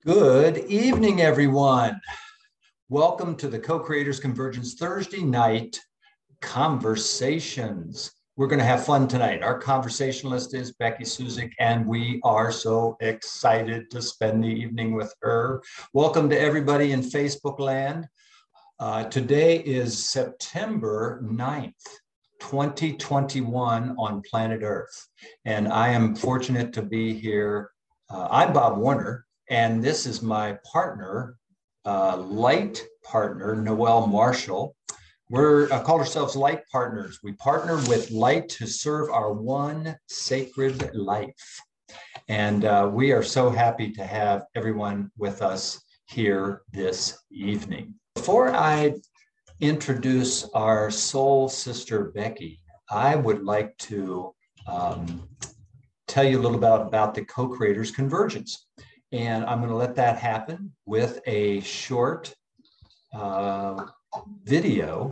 Good evening, everyone. Welcome to the Co-Creators Convergence Thursday night conversations. We're going to have fun tonight. Our conversationalist is Becky Suzik, and we are so excited to spend the evening with her. Welcome to everybody in Facebook land. Today is September 9th, 2021 on planet Earth, and I am fortunate to be here. I'm Bob Warner. And this is my partner, light partner, Noelle Marshall. We're call ourselves light partners. We partner with light to serve our one sacred life. And we are so happy to have everyone with us here this evening. Before I introduce our soul sister, Becky, I would like to tell you a little about the Co-Creators Convergence. And I'm going to let that happen with a short video.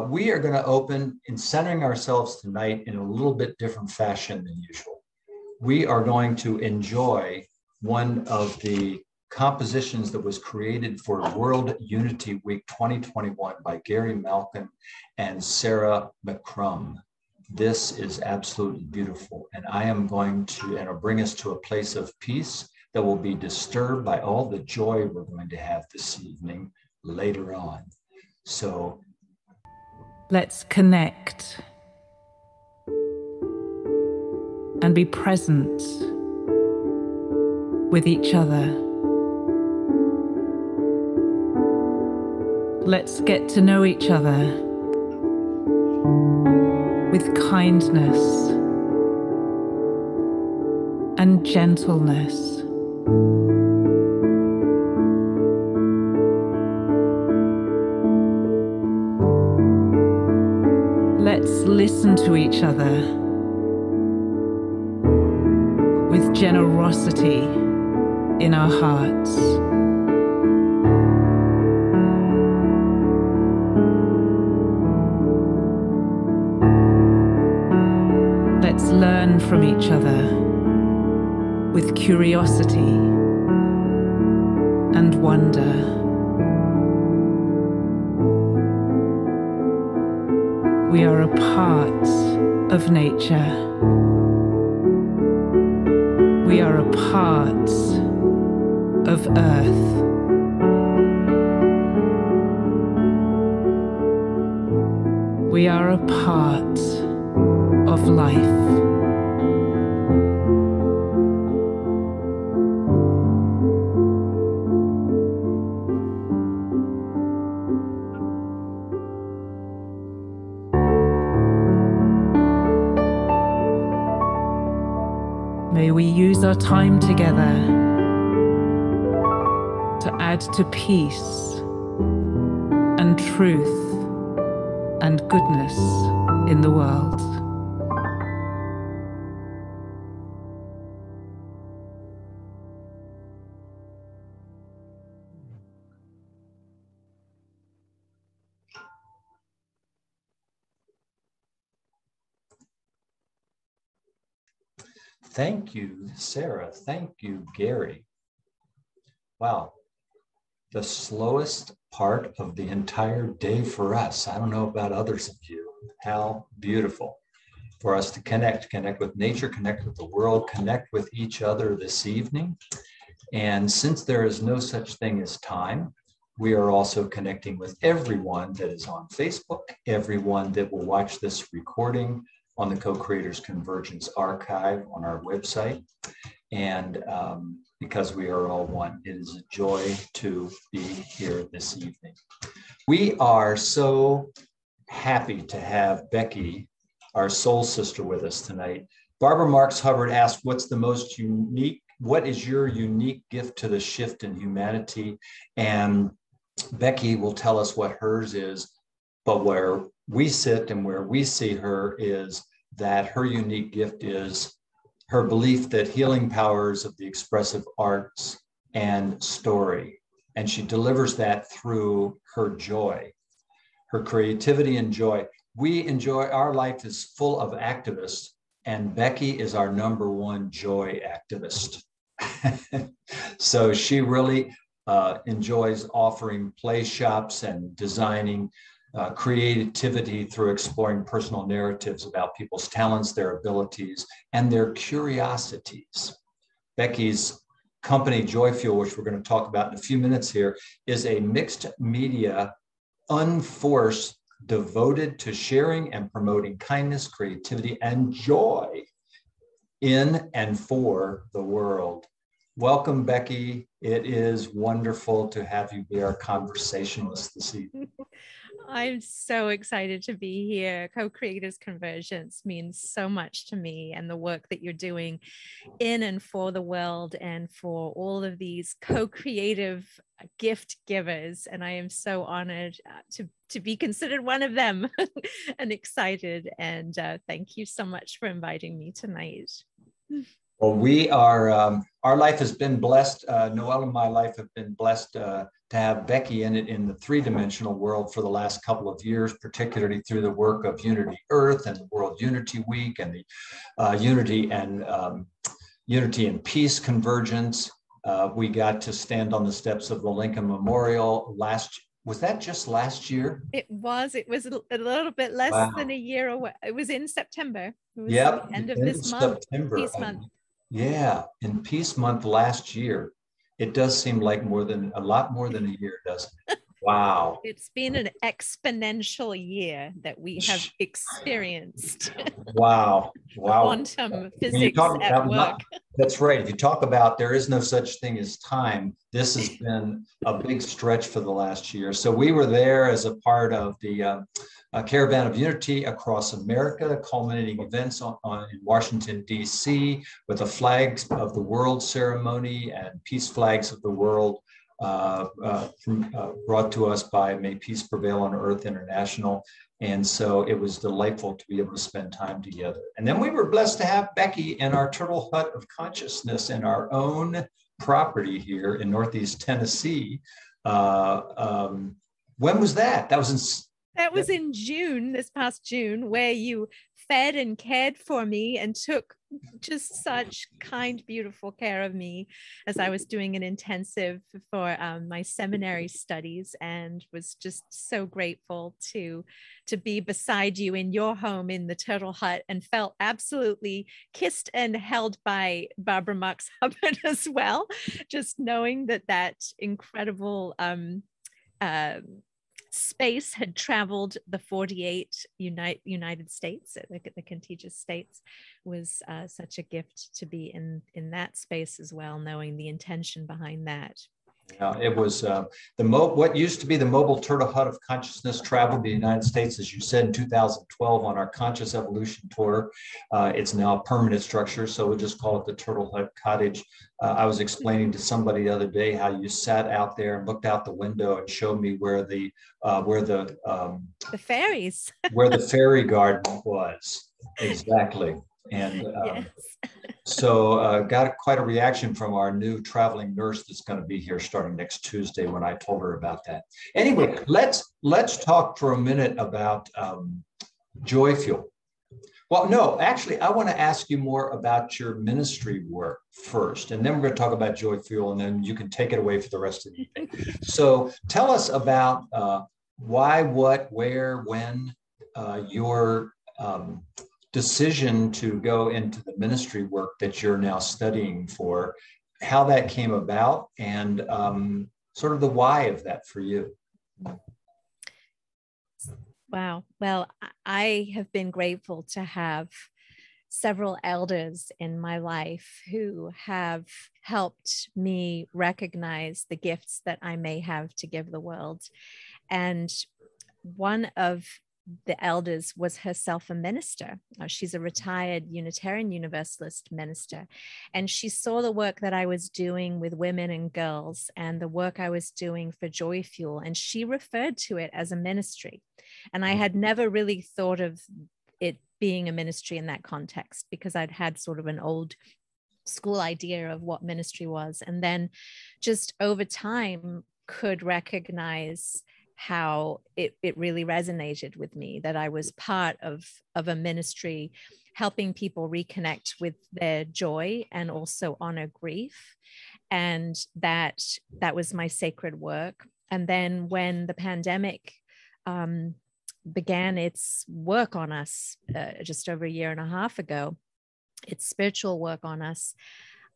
We are going to open in centering ourselves tonight in a little bit different fashion than usual. We are going to enjoy one of the compositions that was created for World Unity Week 2021 by Gary Malkin and Sarah McCrum. This is absolutely beautiful, and I am going to, and it'll bring us to a place of peace that will be disturbed by all the joy we're going to have this evening later on. So let's connect and be present with each other. Let's get to know each other with kindness and gentleness. Let's listen to each other with generosity in our hearts. Let's learn from each other with curiosity and wonder. We are a part of nature. We are a part of Earth. We are a part of life. May we use our time together to add to peace and truth and goodness in the world. Thank you, Sarah. Thank you, Gary. Wow. the slowest part of the entire day for us. I don't know about others of you. How beautiful for us to connect with nature, connect with the world, connect with each other this evening. And since there is no such thing as time, we are also connecting with everyone that is on Facebook, everyone that will watch this recording on the Co-Creators Convergence archive on our website. And because we are all one, it is a joy to be here this evening. We are so happy to have Becky, our soul sister, with us tonight. Barbara Marx Hubbard asked, what is your unique gift to the shift in humanity? And Becky will tell us what hers is, but where we sit and where we see her is that her unique gift is her belief that healing powers of the expressive arts and story. And she delivers that through her joy, her creativity and joy. Our life is full of activists, and Becky is our #1 joy activist. So she really enjoys offering play shops and designing creativity through exploring personal narratives about people's talents, their abilities, and their curiosities. Becky's company, JoyFuel, which we're going to talk about in a few minutes here, is a mixed media unforce devoted to sharing and promoting kindness, creativity, and joy in and for the world. Welcome, Becky. It is wonderful to have you be our conversationalist this evening. I'm so excited to be here. Co-Creators Convergence means so much to me, and the work that you're doing in and for the world and for all of these co-creative gift givers. And I am so honored to be considered one of them and excited. And thank you so much for inviting me tonight. Well, we are, our life has been blessed. Noelle and my life have been blessed to have Becky in it in the 3-dimensional world for the last couple of years, particularly through the work of Unity Earth and the World Unity Week and the Unity and Peace Convergence. We got to stand on the steps of the Lincoln Memorial was that just last year? It was a little bit less than a year away. It was in September. It was the end of this month, September. Peace Month. Yeah, in Peace Month last year. It does seem like a lot more than a year, doesn't it? Wow. It's been an exponential year that we have experienced. Wow. Quantum physics at work. That's right. If you talk about there is no such thing as time, this has been a big stretch for the last year. So we were there as a part of the Caravan of Unity across America, culminating events in Washington, D.C., with the flags of the world ceremony and peace flags of the world brought to us by May Peace Prevail on Earth International. And so it was delightful to be able to spend time together. And then we were blessed to have Becky in our Turtle Hut of Consciousness in our own property here in Northeast Tennessee. When was that? That was in June, this past June, where you fed and cared for me and took just such kind, beautiful care of me as I was doing an intensive for my seminary studies, and was just so grateful to be beside you in your home in the Turtle Hut, and felt absolutely kissed and held by Barbara Marx Hubbard as well. Just knowing that incredible space had traveled the 48 United States, the contiguous states, was such a gift to be in that space as well, knowing the intention behind that. It was what used to be the Mobile Turtle Hut of Consciousness traveled the United States, as you said, in 2012 on our Conscious Evolution Tour. It's now a permanent structure, so we'll just call it the Turtle Hut Cottage. I was explaining to somebody the other day how you sat out there and looked out the window and showed me where the fairies, where the fairy garden was. Exactly. And yes. So got quite a reaction from our new traveling nurse that's going to be here starting next Tuesday when I told her about that. Anyway, let's talk for a minute about JoyFuel. Well, no, actually, I want to ask you more about your ministry work first, and then we're going to talk about JoyFuel, and then you can take it away for the rest of the evening. So tell us about why, what, where, when, your decision to go into the ministry work that you're now studying for, how that came about, and sort of the why of that for you. Wow. Well, I have been grateful to have several elders in my life who have helped me recognize the gifts that I may have to give the world. And one of the elders was herself a minister. She's a retired Unitarian Universalist minister. And she saw the work that I was doing with women and girls and the work I was doing for JoyFuel. And she referred to it as a ministry. And I had never really thought of it being a ministry in that context because I'd had sort of an old school idea of what ministry was. And then just over time could recognize how it really resonated with me, that I was part of a ministry helping people reconnect with their joy and also honor grief. And that was my sacred work. And then when the pandemic began its work on us just over a year and a half ago, its spiritual work on us,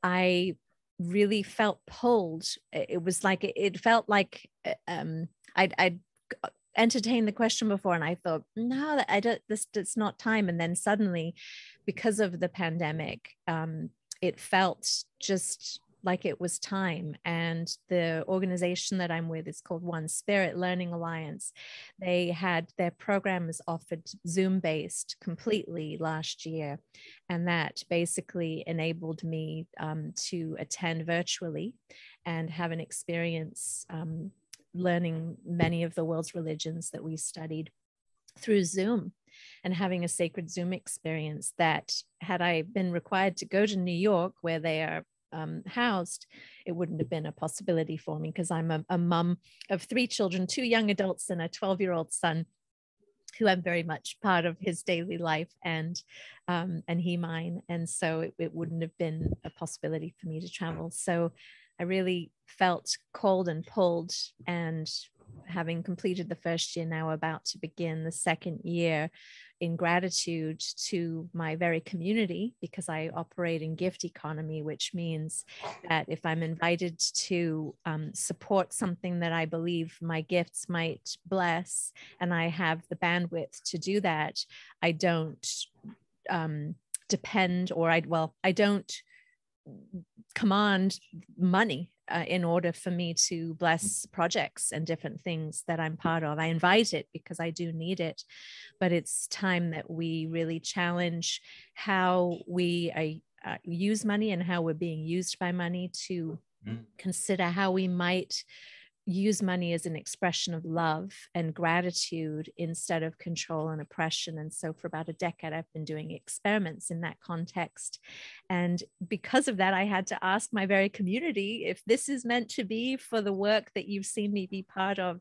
I really felt pulled. It was like, it felt like I'd entertained the question before and I thought, no, it's not time. And then suddenly, because of the pandemic, it felt just like it was time. And the organization that I'm with is called One Spirit Learning Alliance. They had their programs offered Zoom-based completely last year. And that basically enabled me to attend virtually and have an experience learning many of the world's religions that we studied through Zoom, and having a sacred Zoom experience that, had I been required to go to New York where they are housed, it wouldn't have been a possibility for me, because I'm a mum of 3 children, 2 young adults and a 12-year-old son who I'm very much part of his daily life and he mine. And so it wouldn't have been a possibility for me to travel. So I really felt called and pulled, and having completed the first year, now about to begin the second year, in gratitude to my very community, because I operate in gift economy, which means that if I'm invited to support something that I believe my gifts might bless, and I have the bandwidth to do that, I don't depend, or I don't command money in order for me to bless projects and different things that I'm part of. I invite it because I do need it, but it's time that we really challenge how we use money and how we're being used by money, to consider how we might use money as an expression of love and gratitude instead of control and oppression. And so for about a decade, I've been doing experiments in that context. And because of that, I had to ask my very community, if this is meant to be for the work that you've seen me be part of,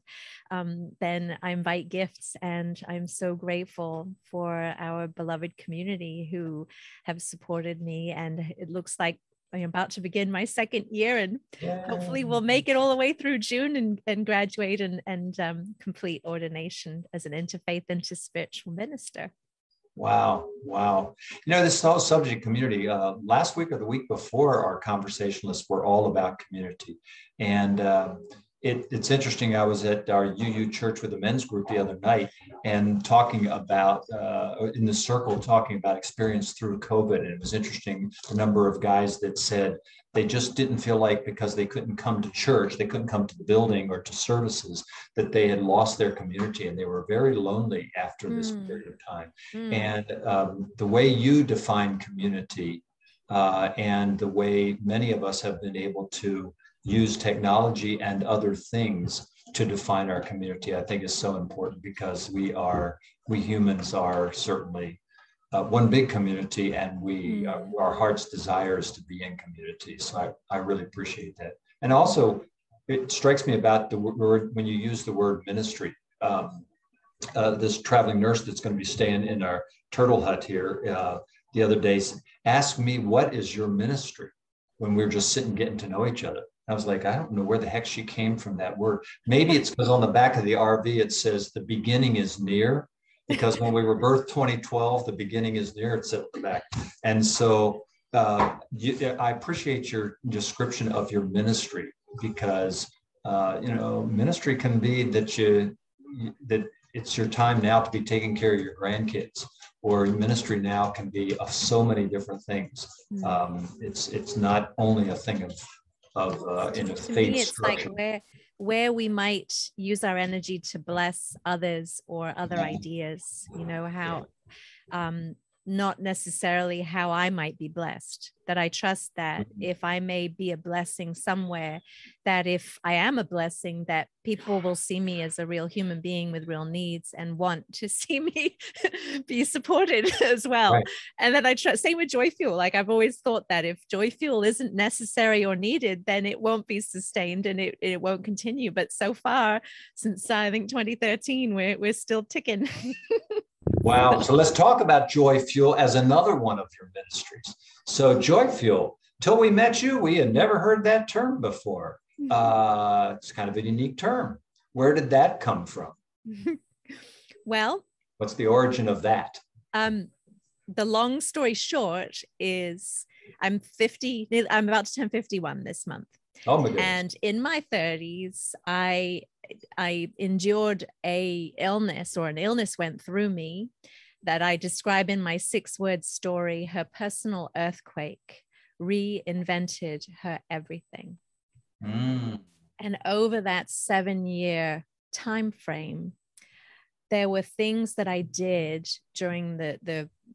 then I invite gifts. And I'm so grateful for our beloved community who have supported me. And it looks like I'm about to begin my second year, and hopefully we'll make it all the way through June and graduate and complete ordination as an interfaith, interspiritual minister. Wow. Wow. You know, this whole subject community, last week or the week before, our conversationalists were all about community. And it's interesting. I was at our UU church with the men's group the other night and talking about, in the circle, talking about experience through COVID. And it was interesting, the number of guys that said they just didn't feel like, because they couldn't come to church, they couldn't come to the building or to services, that they had lost their community, and they were very lonely after this period of time. And the way you define community and the way many of us have been able to use technology and other things to define our community, I think is so important, because we humans are certainly one big community, and our heart's desire is to be in community. So I really appreciate that. And also, it strikes me about the word, when you use the word ministry, this traveling nurse that's going to be staying in our Turtle Hut here the other day asked me, what is your ministry? When we were just sitting getting to know each other. I was like, I don't know where the heck she came from that word. Maybe it's because on the back of the RV, it says the beginning is near, because when we were birthed 2012, the beginning is near, it's at the back. And so I appreciate your description of your ministry, because ministry can be that it's your time now to be taking care of your grandkids, or ministry now can be of so many different things. It's not only a thing of in a faith it's structure. like where we might use our energy to bless others or other ideas, how not necessarily how I might be blessed, that I trust that if I may be a blessing somewhere, that if I am a blessing, that people will see me as a real human being with real needs and want to see me be supported as well. Right. And then I trust, same with JoyFuel. Like I've always thought that if JoyFuel isn't necessary or needed, then it won't be sustained and it won't continue. But so far, since I think 2013, we're still ticking. Wow. So let's talk about JoyFuel as another one of your ministries. So JoyFuel, till we met you, we had never heard that term before. It's kind of a unique term. Where did that come from? Well, what's the origin of that? The long story short is I'm about to turn 51 this month. Oh my goodness. And in my 30s, I endured an illness went through me that I describe in my 6-word story. Her personal earthquake reinvented her everything. And over that 7-year time frame, there were things that I did during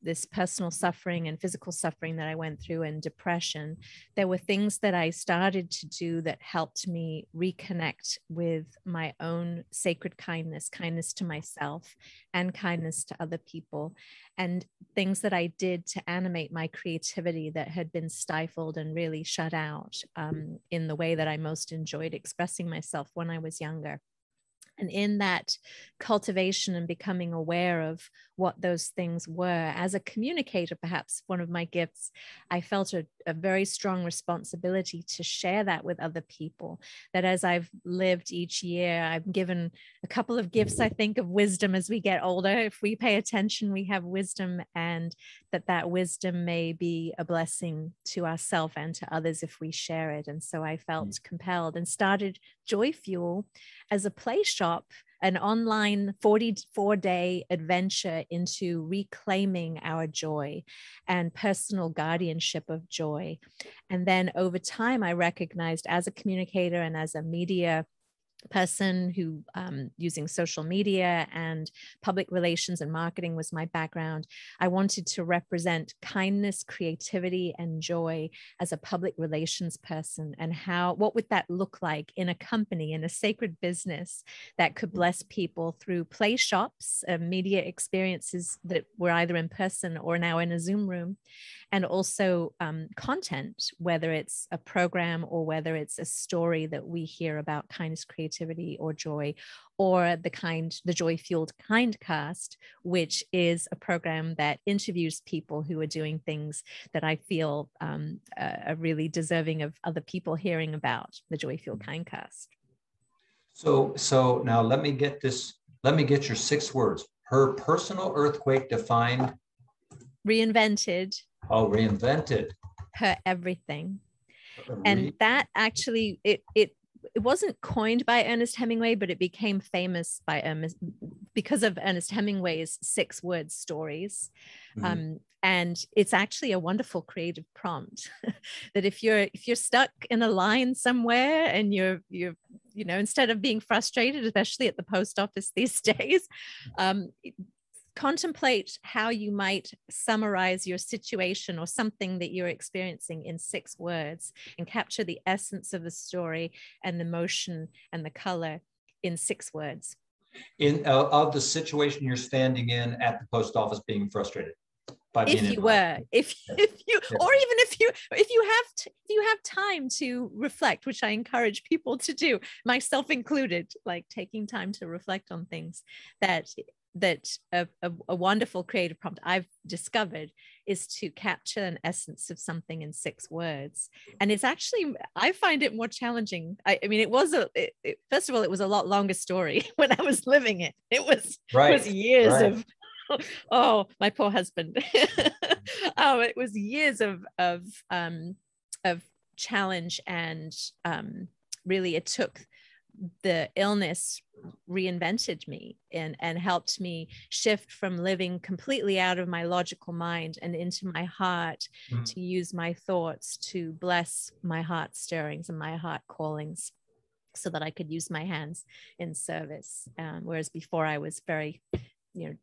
this personal suffering and physical suffering that I went through, and depression. There were things that I started to do that helped me reconnect with my own sacred kindness to myself and kindness to other people, and things that I did to animate my creativity that had been stifled and really shut out in the way that I most enjoyed expressing myself when I was younger. And in that cultivation and becoming aware of what those things were, as a communicator, perhaps one of my gifts, I felt a very strong responsibility to share that with other people. That as I've lived each year, I've given a couple of gifts, I think, of wisdom as we get older. If we pay attention, we have wisdom, and that wisdom may be a blessing to ourselves and to others if we share it. And so I felt compelled and started JoyFuel as a play shop, an online 44-day adventure into reclaiming our joy and personal guardianship of joy. And then over time, I recognized as a communicator and as a media person who using social media and public relations and marketing was my background, I wanted to represent kindness, creativity, and joy as a public relations person. And what would that look like in a company, in a sacred business that could bless people through play shops, media experiences that were either in person or now in a Zoom room, and also content, whether it's a program or whether it's a story that we hear about kindness, creativity, or joy, or the joy-fueled Kindcast, which is a program that interviews people who are doing things that I feel are really deserving of other people hearing about, the joy-fueled Kindcast. So now let me get your 6 words. Her personal earthquake defined? Reinvented. Oh, reinvented. Her everything. And that actually, it wasn't coined by Ernest Hemingway, but it became famous because of Ernest Hemingway's 6-word stories. And it's actually a wonderful creative prompt that if you're stuck in a line somewhere and you're instead of being frustrated, especially at the post office these days, contemplate how you might summarize your situation or something that you're experiencing in 6 words and capture the essence of the story and the motion and the color in 6 words. Of the situation you're standing in at the post office being frustrated. If you have time to reflect, which I encourage people to do, myself included, like taking time to reflect on things, that that a wonderful creative prompt I've discovered is to capture an essence of something in 6 words. And it's actually, I find it more challenging. I mean, it was first of all, it was a lot longer story when I was living it. It was years of, oh, my poor husband. It was years of challenge, and really it took the illness reinvented me and helped me shift from living completely out of my logical mind and into my heart, to use my thoughts to bless my heart stirrings and my heart callings, so that I could use my hands in service. Whereas before I was very,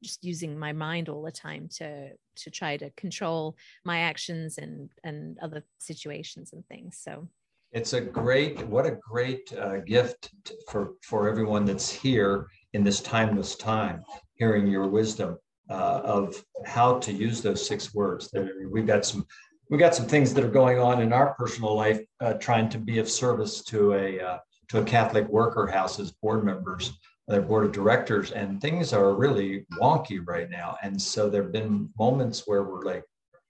just using my mind all the time to try to control my actions and other situations and things. So it's what a great gift for everyone that's here in this timeless time, hearing your wisdom of how to use those 6 words. We've got some things that are going on in our personal life, trying to be of service to a Catholic worker house as board members, their board of directors, and things are really wonky right now. And so there have been moments where we're like,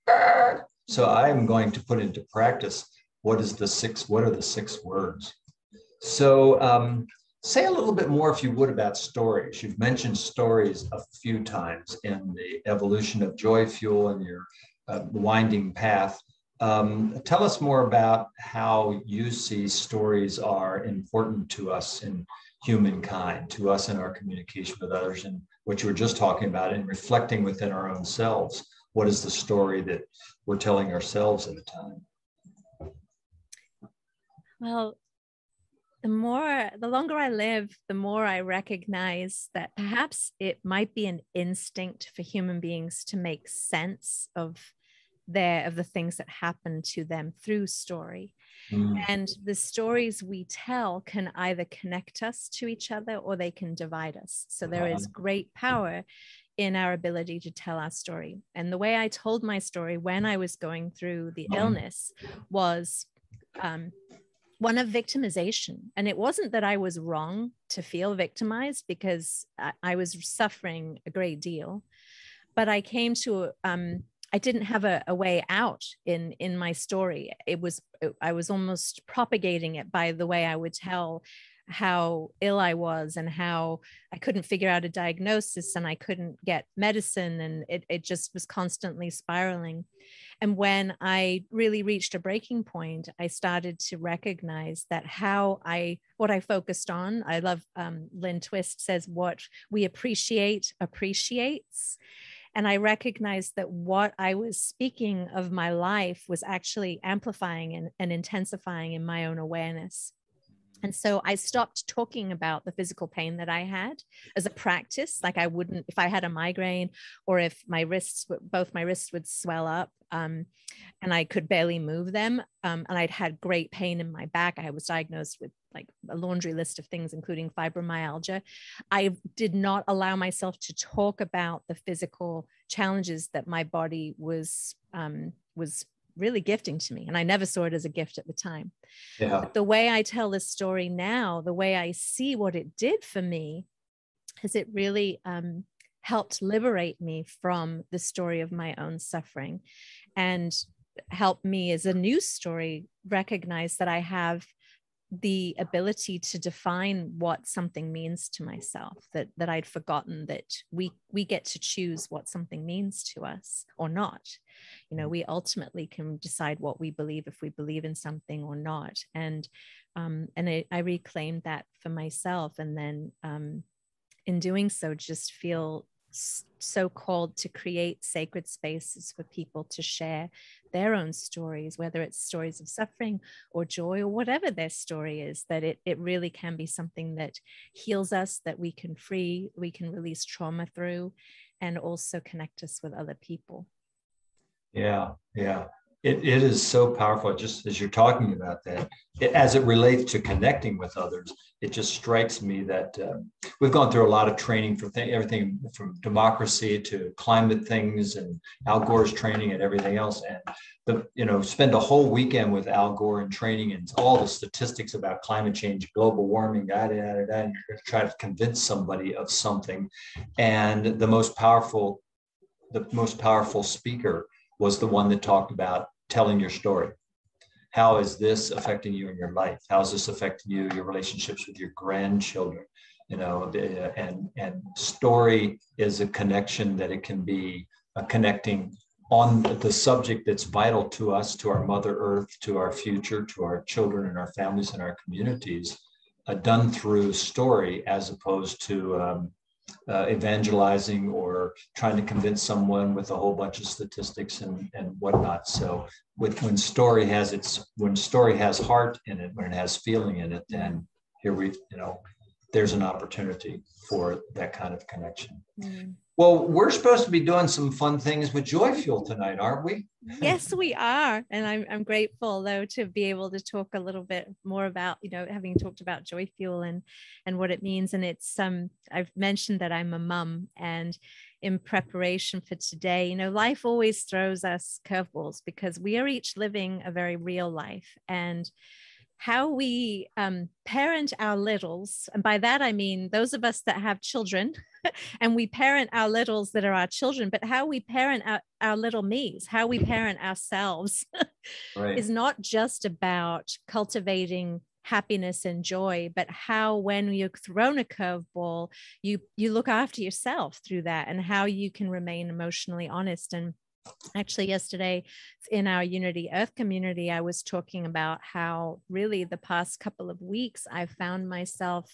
argh! So I'm going to put into practice what are the 6 words. So say a little bit more, if you would, about stories. You've mentioned stories a few times in the evolution of JoyFuel and your winding path. Tell us more about how you see stories are important to us in humankind, to us in our communication with others, and what you were just talking about, and reflecting within our own selves. What is the story that we're telling ourselves at the time? Well, the longer I live, the more I recognize that perhaps it might be an instinct for human beings to make sense of the things that happen to them through story. And the stories we tell can either connect us to each other or they can divide us. So there is great power in our ability to tell our story. And the way I told my story when I was going through the illness was one of victimization. And it wasn't that I was wrong to feel victimized, because I was suffering a great deal, but I came to I didn't have a way out in my story. I was almost propagating it by the way I would tell how ill I was and how I couldn't figure out a diagnosis and I couldn't get medicine, and it just was constantly spiraling. And when I really reached a breaking point, I started to recognize that what I focused on, I love Lynn Twist says, what we appreciate appreciates. And I recognized that what I was speaking of my life was actually amplifying and intensifying in my own awareness. And so I stopped talking about the physical pain that I had as a practice. Like I wouldn't, if I had a migraine or if both my wrists would swell up and I could barely move them. And I'd had great pain in my back. I was diagnosed with like a laundry list of things, including fibromyalgia. I did not allow myself to talk about the physical challenges that my body was really gifting to me. And I never saw it as a gift at the time. Yeah. But the way I tell this story now, the way I see what it did for me, is it really helped liberate me from the story of my own suffering and helped me as a new story recognize that I have the ability to define what something means to myself, that I'd forgotten that we get to choose what something means to us or not. You know, we ultimately can decide what we believe, if we believe in something or not. And I reclaimed that for myself. And then in doing so, just feel so called to create sacred spaces for people to share their own stories, whether it's stories of suffering or joy or whatever their story is, that it really can be something that heals us, that we can release trauma through, and also connect us with other people. Yeah. It is so powerful. Just as you're talking about that, as it relates to connecting with others, it just strikes me that we've gone through a lot of training for everything from democracy to climate things and Al Gore's training and everything else. And spend a whole weekend with Al Gore and training and all the statistics about climate change, global warming, and you're going to try to convince somebody of something. And the most powerful speaker was the one that talked about telling your story. How is this affecting you in your life? How is this affecting you, your relationships with your grandchildren? And story is a connection that it can be a connecting on the subject that's vital to us, to our Mother Earth, to our future, to our children and our families and our communities, done through story as opposed to evangelizing or trying to convince someone with a whole bunch of statistics and whatnot. So when story has heart in it, when it has feeling in it, then there's an opportunity for that kind of connection. Mm. Well, we're supposed to be doing some fun things with JoyFuel tonight, aren't we? Yes, we are. And I'm grateful, though, to be able to talk a little bit more about, having talked about JoyFuel and what it means. And it's I've mentioned that I'm a mum, and in preparation for today, life always throws us curveballs because we are each living a very real life. And how we parent our littles, and by that I mean those of us that have children and we parent our littles that are our children, but how we parent our little me's, how we parent ourselves right. is not just about cultivating happiness and joy, but how when you're thrown a curveball, you look after yourself through that, and how you can remain emotionally honest. And actually yesterday in our Unity Earth community, I was talking about how really the past couple of weeks, I've found myself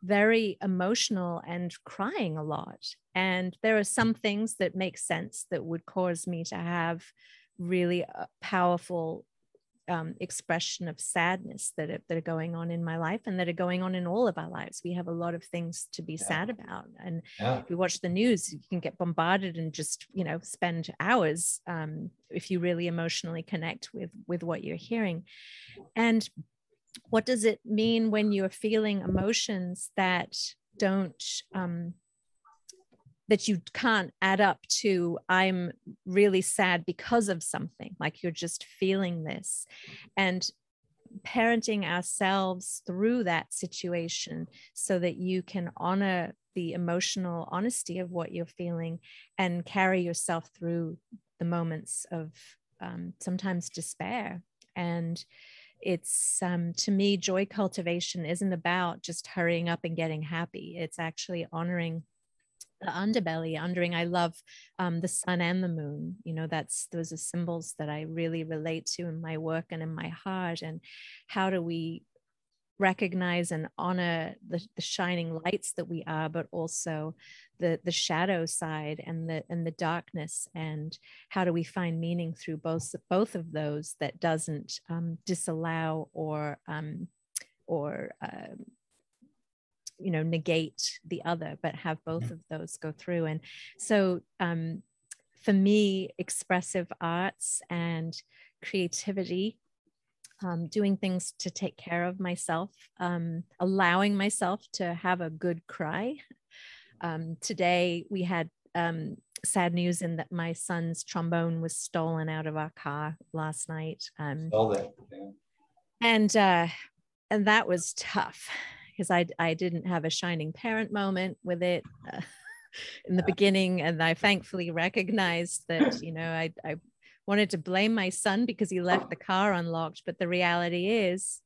very emotional and crying a lot. And there are some things that make sense that would cause me to have really a powerful expression of sadness that are going on in my life and that are going on in all of our lives. We have a lot of things to be sad about. And if you watch the news, you can get bombarded and just, spend hours if you really emotionally connect with what you're hearing. And what does it mean when you're feeling emotions that don't that you can't add up to I'm really sad because of something, like you're just feeling this, and parenting ourselves through that situation so that you can honor the emotional honesty of what you're feeling and carry yourself through the moments of sometimes despair. And it's to me, joy cultivation isn't about just hurrying up and getting happy. It's actually honoring the underbelly, I love the sun and the moon. Those are symbols that I really relate to in my work and in my heart. And how do we recognize and honor the shining lights that we are, but also the shadow side and the darkness, and how do we find meaning through both of those that doesn't disallow or negate the other, but have both of those go through. And so for me, expressive arts and creativity, doing things to take care of myself, allowing myself to have a good cry. Today we had sad news in that my son's trombone was stolen out of our car last night. All that. Yeah. And that was tough, because I didn't have a shining parent moment with it in the beginning. And I thankfully recognized that, I wanted to blame my son because he left the car unlocked. But the reality is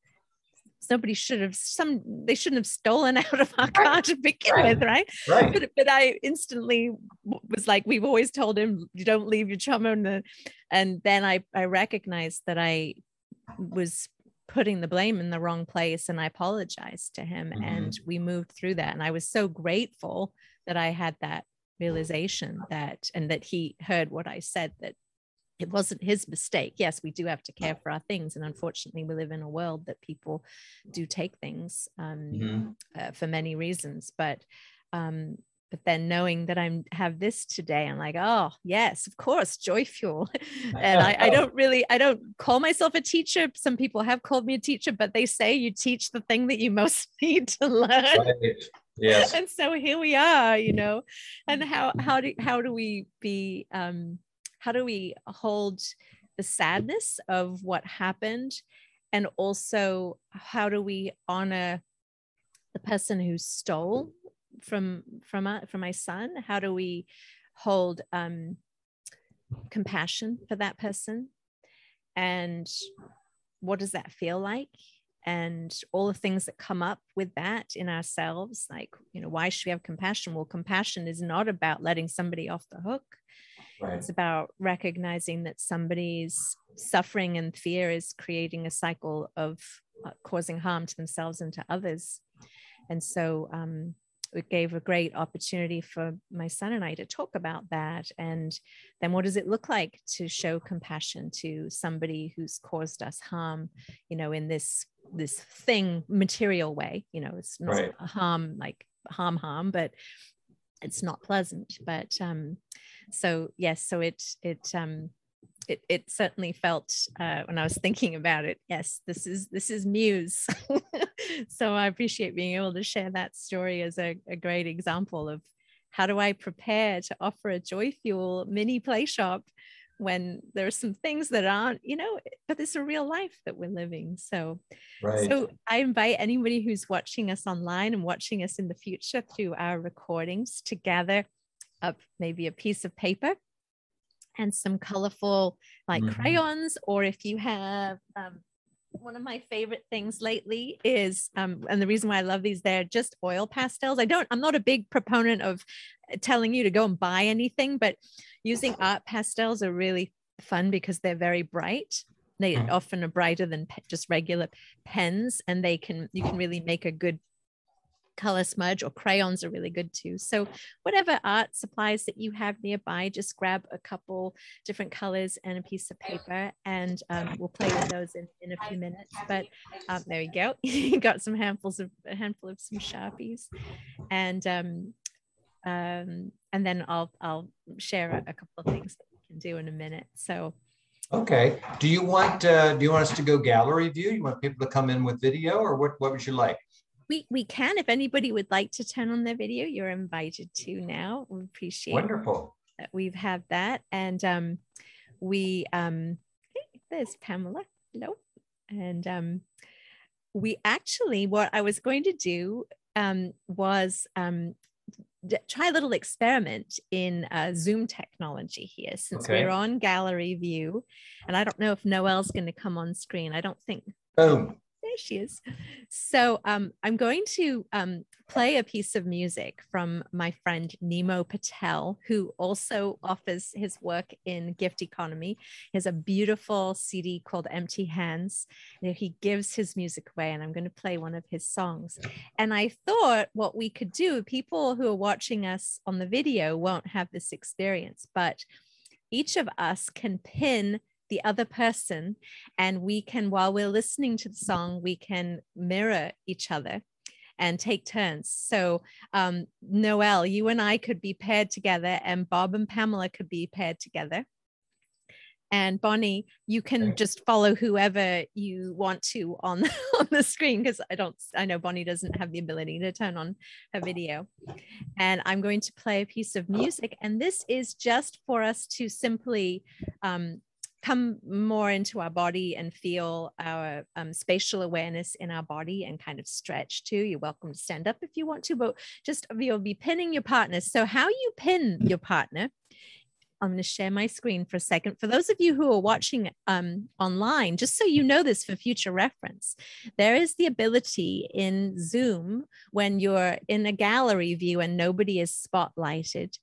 they shouldn't have stolen out of our car to begin with, right? But I instantly was like, we've always told him, you don't leave your trombone. And then I recognized that I was putting the blame in the wrong place, and I apologized to him. Mm-hmm. And we moved through that. And I was so grateful that I had that realization that he heard what I said, that it wasn't his mistake. Yes, we do have to care for our things. And unfortunately, we live in a world that people do take things for many reasons. But but then knowing that have this today, I'm like, oh yes, of course, JoyFuel. And I don't call myself a teacher. Some people have called me a teacher, but they say you teach the thing that you most need to learn. Right. Yes. And so here we are, you know. And how do we be how do we hold the sadness of what happened, and also how do we honor the person who stole from my son? How do we hold compassion for that person, and what does that feel like, and all the things that come up with that in ourselves? Like, you know, why should we have compassion? Well, compassion is not about letting somebody off the hook. Right. It's about recognizing that somebody's suffering and fear is creating a cycle of causing harm to themselves and to others. And so it gave a great opportunity for my son and I to talk about that. And then what does it look like to show compassion to somebody who's caused us harm, you know, in this thing, material way? You know, it's not right. Harm, like harm, but it's not pleasant. But so yes, so it certainly felt when I was thinking about it, yes, this is Muse. So I appreciate being able to share that story as a great example of how do I prepare to offer a JoyFuel mini play shop when there are some things that aren't, you know, but it's a real life that we're living. So, right. So I invite anybody who's watching us online and watching us in the future through our recordings to gather up maybe a piece of paper and some colorful like crayons, or if you have one of my favorite things lately is and the reason why I love these, they're just oil pastels. I'm not a big proponent of telling you to go and buy anything, but using art pastels are really fun because they're very bright. They often are brighter than just regular pens, and you can really make a good color smudge, or crayons are really good too. So whatever art supplies that you have nearby, just grab a couple different colors and a piece of paper, and we'll play with those in a few minutes. But there you go. You got a handful of some Sharpies, and then I'll share a couple of things that we can do in a minute. So. Okay. Do you want us to go gallery view? You want people to come in with video, or what would you like? We can. If anybody would like to turn on their video, you're invited to now. We appreciate Wonderful that we've had that. And hey, there's Pamela. Hello. And we actually, what I was going to do was try a little experiment in Zoom technology here, since we're on gallery view. And I don't know if Noelle's going to come on screen. I don't think. Boom. There she is. So I'm going to play a piece of music from my friend Nemo Patel, who also offers his work in gift economy. He has a beautiful CD called Empty Hands. He gives his music away, and I'm going to play one of his songs. And I thought what we could do, people who are watching us on the video won't have this experience, but each of us can pin the other person, and we can, while we're listening to the song, we can mirror each other and take turns. So Noelle, you and I could be paired together, and Bob and Pamela could be paired together. And Bonnie, you can just follow whoever you want to on the screen, because I know Bonnie doesn't have the ability to turn on her video. And I'm going to play a piece of music, and this is just for us to simply come more into our body and feel our spatial awareness in our body, and kind of stretch too. You're welcome to stand up if you want to, but just you'll be pinning your partner. So how you pin your partner, I'm going to share my screen for a second. For those of you who are watching online, just so you know this for future reference, there is the ability in Zoom, when you're in a gallery view and nobody is spotlighted,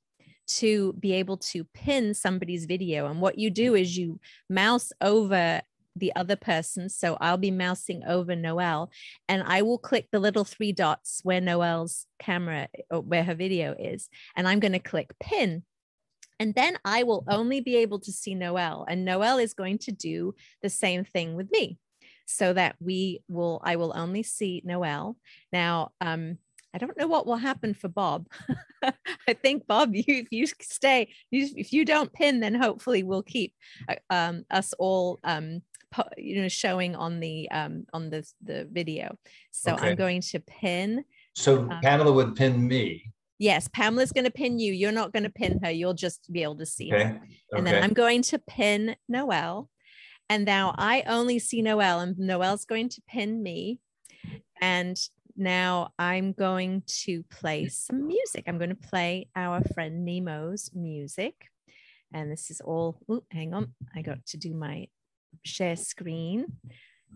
to be able to pin somebody's video. And what you do is you mouse over the other person. So I'll be mousing over Noelle, and I will click the little 3 dots where Noelle's camera, or where her video is, and I'm going to click pin. And then I will only be able to see Noelle, and Noelle is going to do the same thing with me, so that I will only see Noelle. Now, I don't know what will happen for Bob. I think Bob, if you stay, if you don't pin, then hopefully we'll keep us all showing on the video. So Okay. I'm going to pin. So Pamela would pin me. Yes, Pamela's going to pin you. You're not going to pin her. You'll just be able to see her. And then I'm going to pin Noelle. And now I only see Noelle, and Noelle's going to pin me. And now I'm going to play some music. I'm going to play our friend Nemo's music. And this is all, hang on. I got to do my share screen.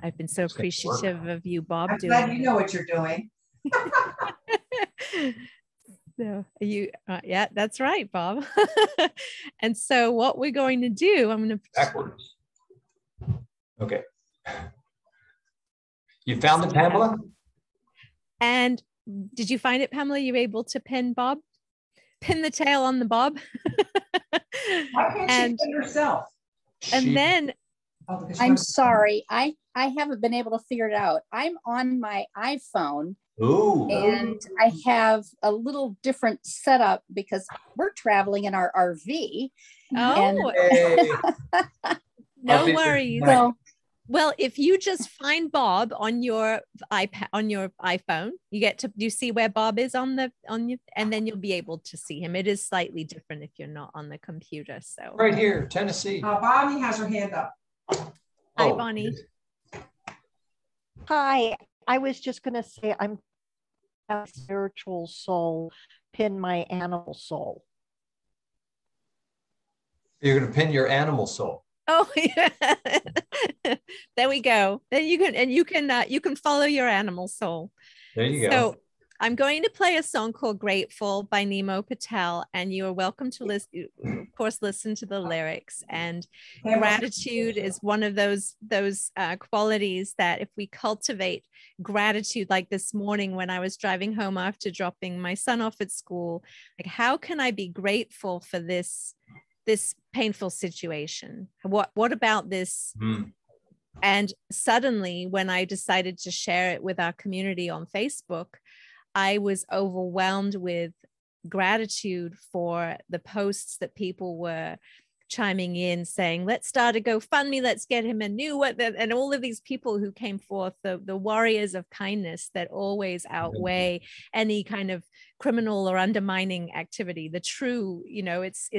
I've been so appreciative of you, Bob. I'm glad you know what you're doing. So you, yeah, that's right, Bob. And so what we're going to do, I'm going to backwards. Okay. You found it, Pamela? And did you find it, Pamela? You were able to pin Bob? Pin the tail on the Bob? Why can't she pin herself? And then I'm sorry, I haven't been able to figure it out. I'm on my iPhone. Ooh. And I have a little different setup because we're traveling in our RV. Oh, no worries. Well, if you just find Bob on your iPad, on your iPhone, you see where Bob is on you, and then you'll be able to see him. It is slightly different if you're not on the computer. So right here, Tennessee. Bonnie has her hand up. Hi, Bonnie. Hi. I was just going to say I'm a spiritual soul, pin my animal soul. You're going to pin your animal soul. Oh, yeah. There we go. Then you can follow your animal soul. There you go. So I'm going to play a song called Grateful by Nemo Patel, and you are welcome to listen, of course, listen to the lyrics. And gratitude is one of those qualities that if we cultivate gratitude, like this morning when I was driving home after dropping my son off at school, like, how can I be grateful for this painful situation? What about this? And suddenly when I decided to share it with our community on Facebook, I was overwhelmed with gratitude for the posts that people were chiming in saying, let's start a GoFundMe, let's get him a new one, and all of these people who came forth, the warriors of kindness that always outweigh any kind of criminal or undermining activity. The true, it's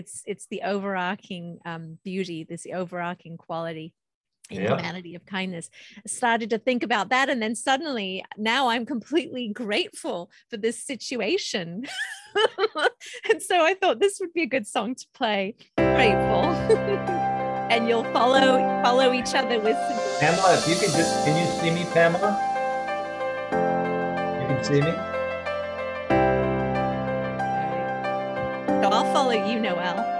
the overarching beauty, this overarching quality in humanity of kindness. I started to think about that, and then suddenly now I'm completely grateful for this situation. And so I thought this would be a good song to play, Grateful. And you'll follow each other with some... Pamela, if you can you see me, Pamela? You can see me? So I'll follow you, Noelle.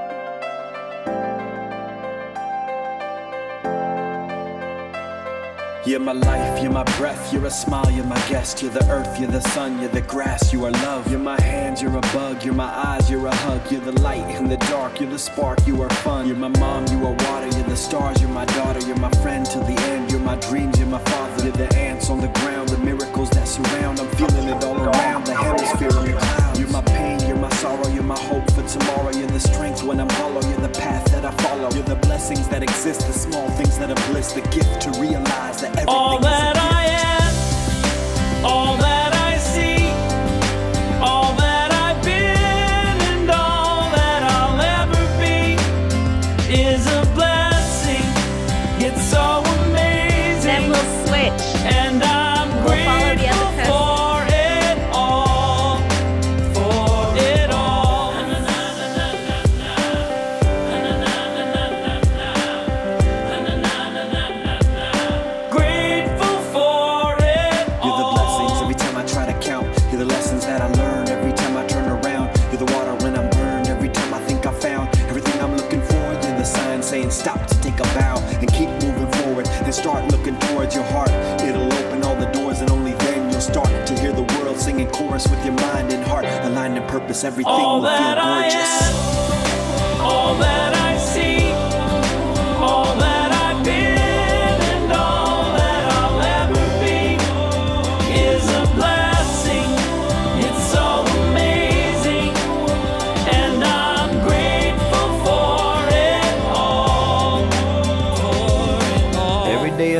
You're my life, you're my breath, you're a smile, you're my guest. You're the earth, you're the sun, you're the grass, you are love. You're my hands, you're a bug, you're my eyes, you're a hug. You're the light in the dark, you're the spark, you are fun. You're my mom, you are water, you're the stars, you're my daughter. You're my friend till the end, you're my dreams, you're my father. You're the ants on the ground, the miracles that surround. I'm feeling it all around, the hemisphere and the clouds. You're my pain, you're my sorrow, you're my hope for tomorrow. You're the strength when I'm hollow, you're the path that I follow. You're the blessings that exist, the small things that are bliss. The gift to realize that everything all that I am, all that I see, all that I've been, and all that I'll ever be is a blessing. It's so amazing. Then we'll switch. And I'm grateful for it all, for it all. Grateful for it all. You're the blessings every time I try to count. You're the lessons that I learn every time I turn around. You're the water when I'm burned every time I think I found everything I'm looking for. You're the sign saying stop to take a bow and keep moving forward and start looking towards your heart. It'll open all the doors and only then you'll start to hear the world singing chorus with your mind and heart aligned in purpose. Everything All will feel that I gorgeous. am, all that I see, all that I've been, and all that I'll ever be is a blessing. It's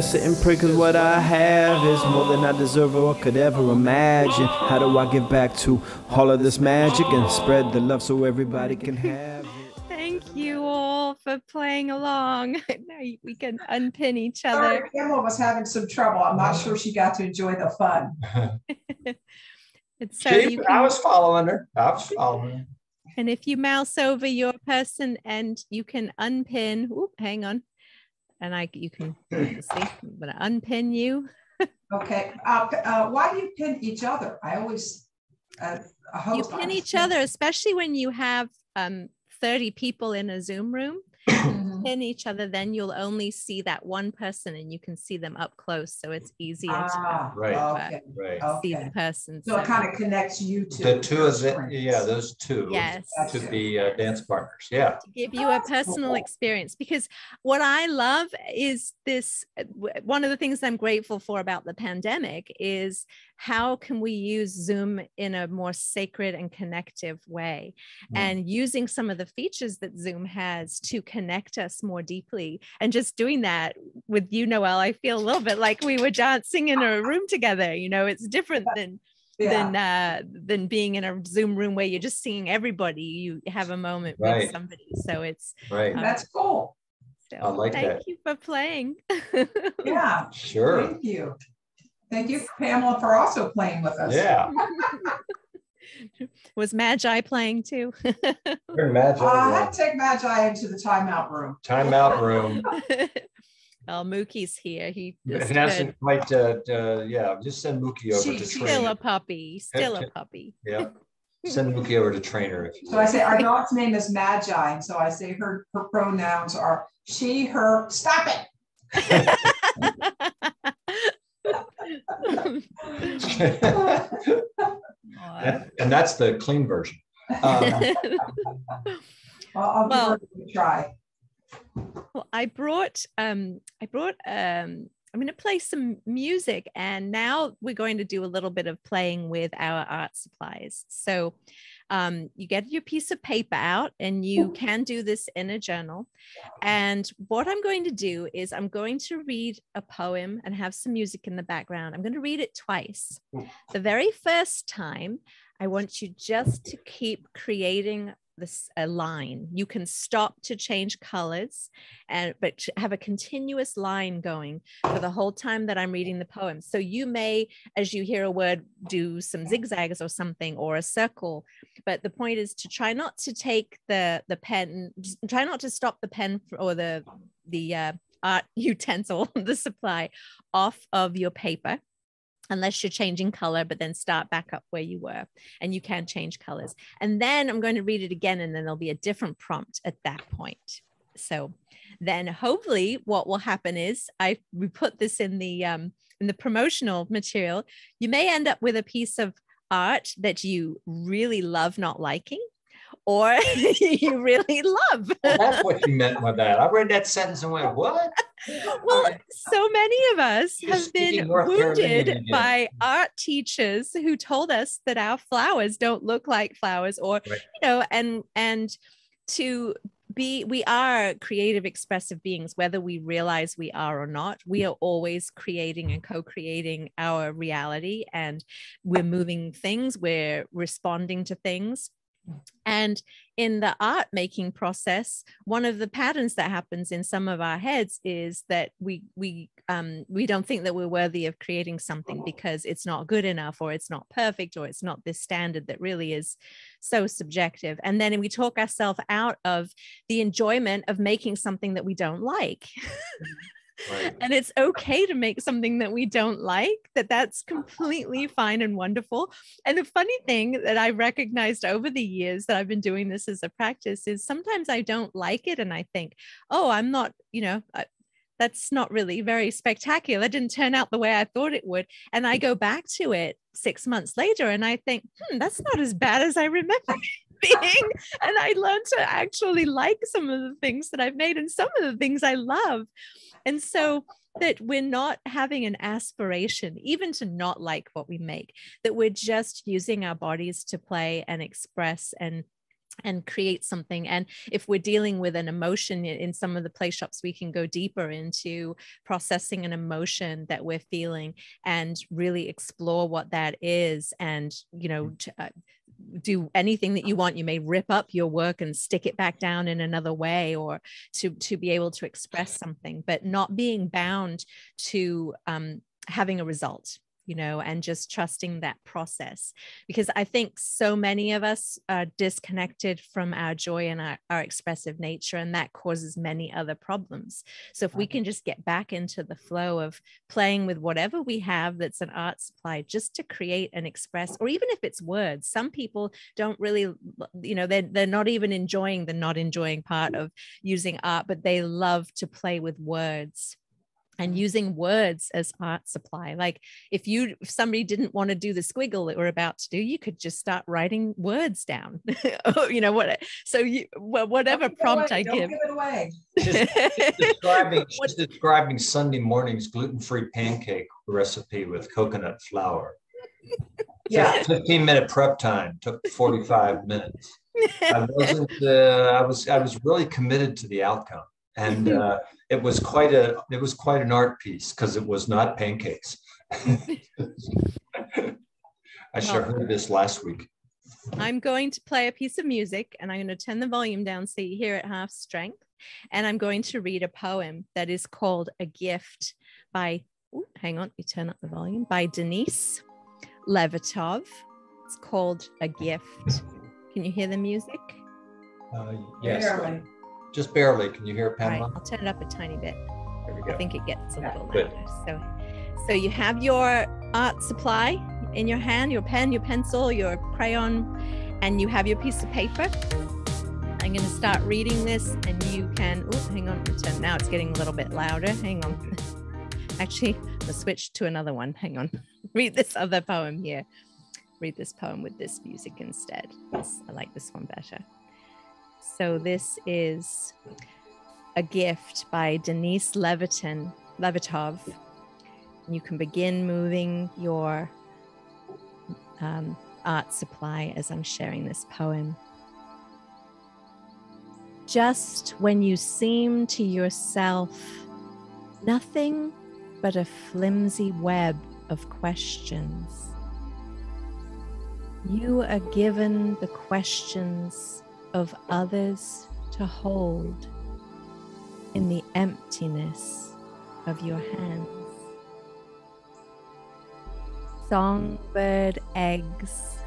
sit and pray, cause what I have is more than I deserve or could ever imagine. How do I give back to all of this magic and spread the love so everybody can have it? Thank you all for playing along. Now we can unpin each other. Sorry, Pamela was having some trouble. I'm not sure she got to enjoy the fun. It's so I was following her. And if you mouse over your person and you can unpin, hang on. And you can see, I'm gonna unpin you. Okay, why do you pin each other? I always, you pin each other, especially when you have 30 people in a Zoom room. Pin each other, then you'll only see that one person and you can see them up close, so it's easier to see the person. So it kind of connects you to the two of them. Yeah, those two. Yes, to be dance partners. Yeah, to give you a personal experience. Because what I love is this. One of the things I'm grateful for about the pandemic is how can we use Zoom in a more sacred and connective way, and using some of the features that Zoom has to connect us more deeply. And just doing that with you, Noelle, I feel a little bit like we were dancing in a room together. You know, it's different than being in a Zoom room where you're just seeing everybody. You have a moment with somebody, so it's that's cool. So I like that. Thank you for playing. Yeah, sure. Thank you. Thank you, Pamela, for also playing with us. Yeah. Was Magi playing too? Magi, I had to take Magi into the timeout room. Timeout room. Well, Mookie's here. He hasn't quite, just send Mookie over to train. Still a puppy. Still a puppy. Yeah. Send Mookie over to trainer. If you I say our dog's name is Magi, and so I say her pronouns are she, her. Stop it. And that's the clean version. I'll give her a try. Well, I'm going to play some music, and now we're going to do a little bit of playing with our art supplies. So you get your piece of paper out, and you can do this in a journal. And what I'm going to do is I'm going to read a poem and have some music in the background. I'm going to read it twice. The very first time, I want you just to keep creating a line. You can stop to change colors, but have a continuous line going for the whole time that I'm reading the poem. So you may, as you hear a word, do some zigzags or something, or a circle. But the point is to try not to take the pen, try not to stop the pen or the art utensil, the supply, off of your paper, unless you're changing color, but then start back up where you were, and you can change colors. And then I'm going to read it again, and then there'll be a different prompt at that point. So then hopefully what will happen is we put this in the promotional material. You may end up with a piece of art that you really love not liking, or you really love. Well, that's what you meant by that. I read that sentence and went, what? Well, so many of us have been wounded by art teachers who told us that our flowers don't look like flowers, or, you know, and we are creative, expressive beings, whether we realize we are or not. We are always creating and co-creating our reality, and we're moving things, we're responding to things. And in the art making process, one of the patterns that happens in some of our heads is that we don't think that we're worthy of creating something because it's not good enough, or it's not perfect, or it's not this standard that really is so subjective. And then we talk ourselves out of the enjoyment of making something that we don't like. Right. And it's okay to make something that we don't like, that's completely fine and wonderful. And the funny thing that I recognized over the years that I've been doing this as a practice is sometimes I don't like it, and I think, oh, I'm not, that's not really very spectacular. It didn't turn out the way I thought it would. And I go back to it 6 months later and I think, that's not as bad as I remember being. And I learned to actually like some of the things that I've made and some of the things I love. And so that we're not having an aspiration, even to not like what we make, that we're just using our bodies to play and express and and create something. And if we're dealing with an emotion in some of the play shops, we can go deeper into processing an emotion that we're feeling and really explore what that is. And, you know, do anything that you want. You may rip up your work and stick it back down in another way, or to be able to express something, but not being bound to having a result, you know, and just trusting that process. Because I think so many of us are disconnected from our joy and our expressive nature, and that causes many other problems. So if we can just get back into the flow of playing with whatever we have that's an art supply, just to create and express, or even if it's words. Some people don't really, you know, they're not even enjoying the not enjoying part of using art, but they love to play with words. And using words as art supply. Like if somebody didn't want to do the squiggle that we're about to do, you could just start writing words down. You know what? So whatever prompt I give. Don't give it away. She's describing Sunday morning's gluten-free pancake recipe with coconut flour. Yeah. 15-minute prep time took 45 minutes. I was really committed to the outcome. And it was quite an art piece, because it was not pancakes. I should have heard this last week. I'm going to play a piece of music, and I'm going to turn the volume down so you hear it half strength. And I'm going to read a poem that is called A Gift by, hang on, you turn up the volume, by Denise Levertov. It's called A Gift. Can you hear the music? Yes. Barely. Just barely. Can you hear it, Pamela? Right, I'll turn it up a tiny bit. There we go. I think it gets a little Good. louder. So you have your art supply in your hand, your pen, your pencil, your crayon, and you have your piece of paper. I'm going to start reading this, and you can, hang on, now it's getting a little bit louder. Hang on. Actually, I'll switch to another one. Hang on. Read this other poem here. Read this poem with this music instead. Yes, I like this one better. So this is A Gift by Denise Levertov. You can begin moving your art supply as I'm sharing this poem. Just when you seem to yourself nothing but a flimsy web of questions, you are given the questions of others to hold in the emptiness of your hands. Songbird eggs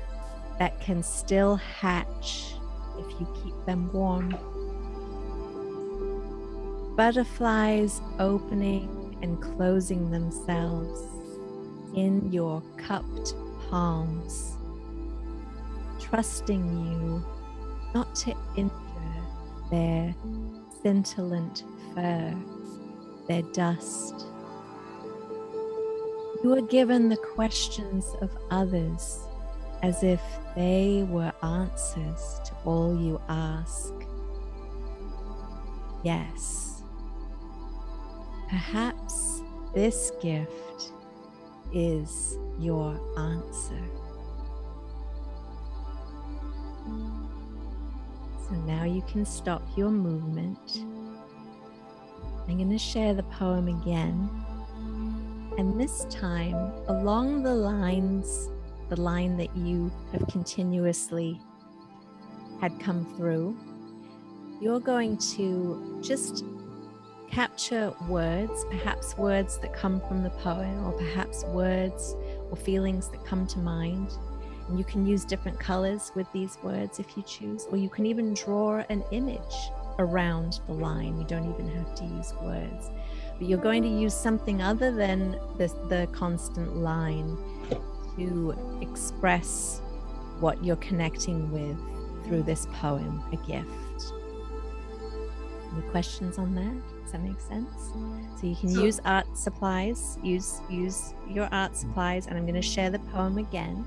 that can still hatch if you keep them warm. Butterflies opening and closing themselves in your cupped palms, trusting you not to injure their scintillant fur, their dust. You are given the questions of others as if they were answers to all you ask. Yes, perhaps this gift is your answer. So now you can stop your movement. I'm going to share the poem again. And this time, along the line that you have continuously had come through, you're going to just capture words, perhaps words that come from the poem, or perhaps words or feelings that come to mind. And you can use different colors with these words if you choose, or you can even draw an image around the line. You don't even have to use words, but you're going to use something other than the constant line to express what you're connecting with through this poem, A Gift. Any questions on that? Does that make sense? So you can use art supplies, use your art supplies, and I'm going to share the poem again.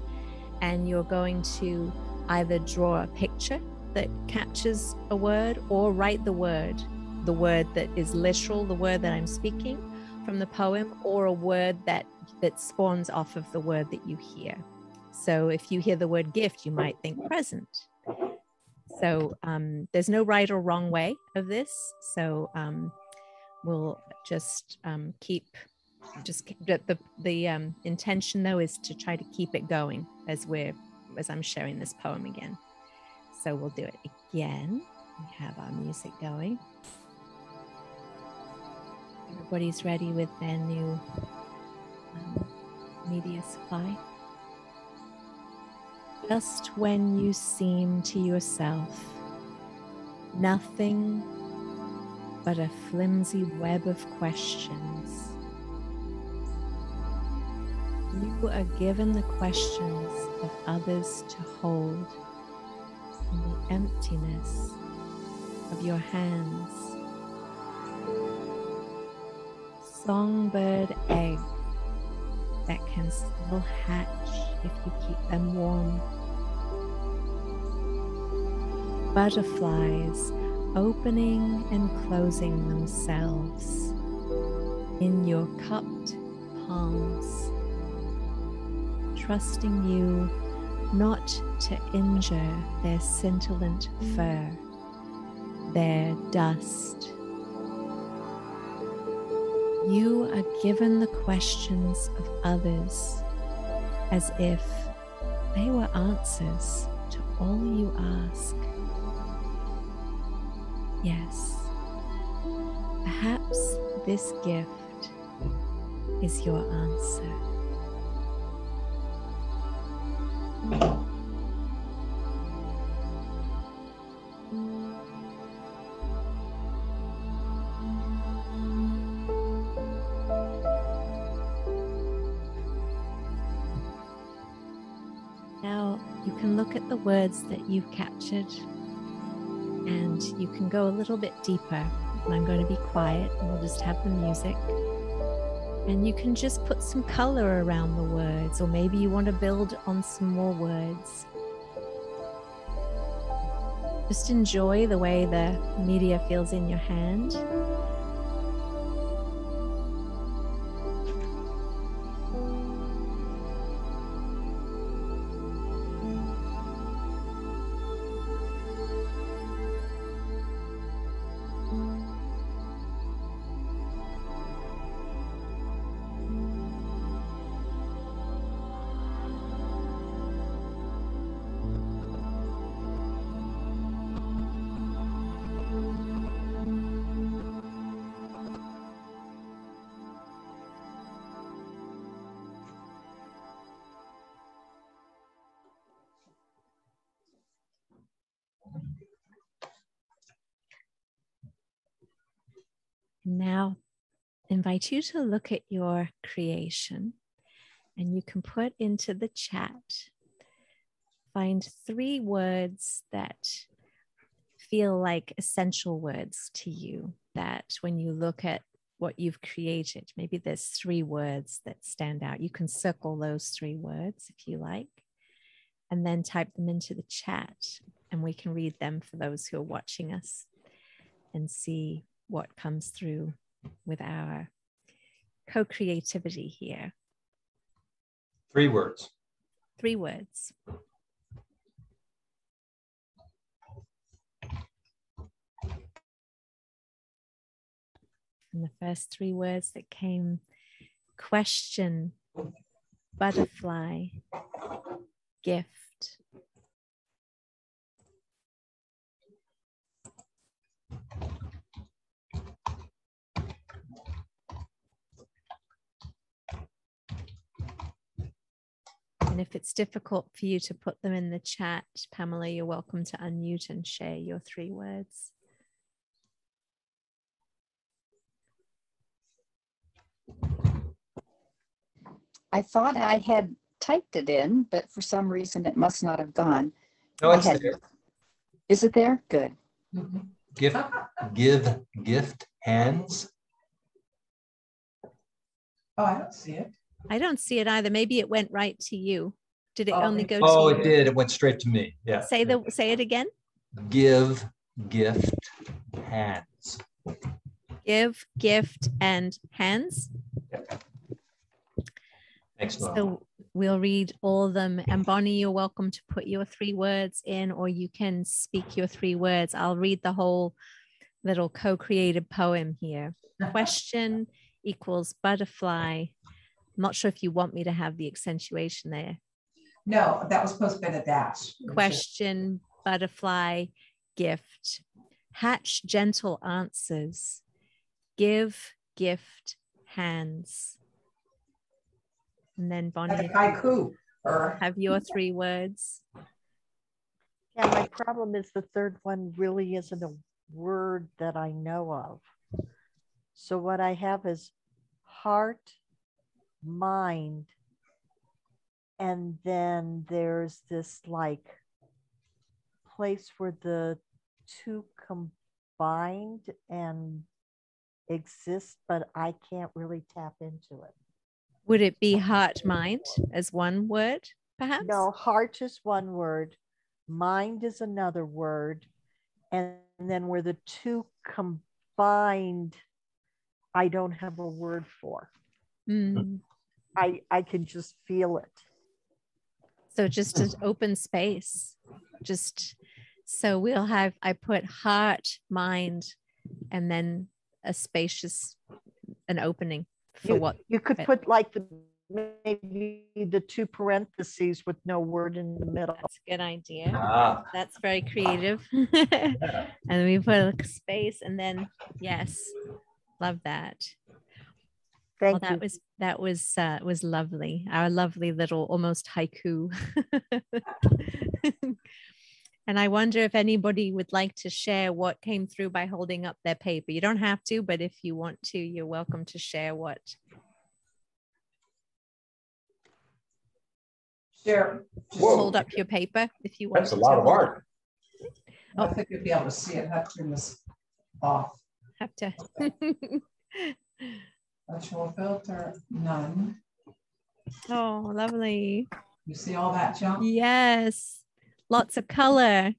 And you're going to either draw a picture that captures a word, or write the word that is literal, the word that I'm speaking from the poem, or a word that spawns off of the word that you hear. So if you hear the word gift, you might think present. So there's no right or wrong way of this. So we'll just the intention though is to try to keep it going as I'm sharing this poem again. So we'll do it again. We have our music going. Everybody's ready with their new media supply. Just when you seem to yourself nothing but a flimsy web of questions, you are given the questions of others to hold in the emptiness of your hands. Songbird egg that can still hatch if you keep them warm. Butterflies opening and closing themselves in your cupped palms, trusting you not to injure their scintillant fur, their dust. You are given the questions of others as if they were answers to all you ask. Yes, perhaps this gift is your answer. Now you can look at the words that you've captured, and you can go a little bit deeper. And I'm going to be quiet and we'll just have the music. And you can just put some color around the words, or maybe you want to build on some more words. Just enjoy the way the media feels in your hand. Now, invite you to look at your creation, and you can put into the chat, find 3 words that feel like essential words to you, that when you look at what you've created, maybe there's 3 words that stand out. You can circle those 3 words if you like, and then type them into the chat, and we can read them for those who are watching us and see what comes through with our co-creativity here. 3 words. 3 words. And the first 3 words that came: question, butterfly, gift. And if it's difficult for you to put them in the chat, Pamela, you're welcome to unmute and share your 3 words. I thought I had typed it in, but for some reason it must not have gone. No, it's there. Is it there? Good. Gift hands. Oh, I don't see it. I don't see it either. Maybe it went right to you. Did it only go to you? Oh, it did. It went straight to me. Yeah. Say it again. Gift hands. Give, gift, and hands. Thanks, Mom. So we'll read all of them. And Bonnie, you're welcome to put your 3 words in, or you can speak your 3 words. I'll read the whole little co-created poem here. Question equals butterfly. I'm not sure if you want me to have the accentuation there. No, that was supposed to be a dash. Question, butterfly, gift. Hatch gentle answers. Give, gift, hands. And then Bonnie, Like a haiku. Or have your 3 words. Yeah, my problem is the third one really isn't a word that I know of. So what I have is heart, mind, and then there's this like place where the 2 combined and exist, but I can't really tap into it. Would it be heart, mind as one word, perhaps? No, heart is one word, mind is another word, and then where the 2 combined, I don't have a word for. I can just feel it. So just an open space. Just so we'll have, I put heart, mind, and then a spacious, an opening for what you could put like maybe the 2 parentheses with no word in the middle. That's a good idea. That's very creative. And then we put a space, and then yes, love that. Thank you. That was lovely. Our lovely little almost haiku. And I wonder if anybody would like to share what came through by holding up their paper. You don't have to, but if you want to, you're welcome to share what. Share. Just hold up your paper if you want. That's a lot of art. I think you'll be able to see it. I have to turn this off. Have to. Virtual filter, none. Oh, lovely. You see all that junk? Yes. Lots of color.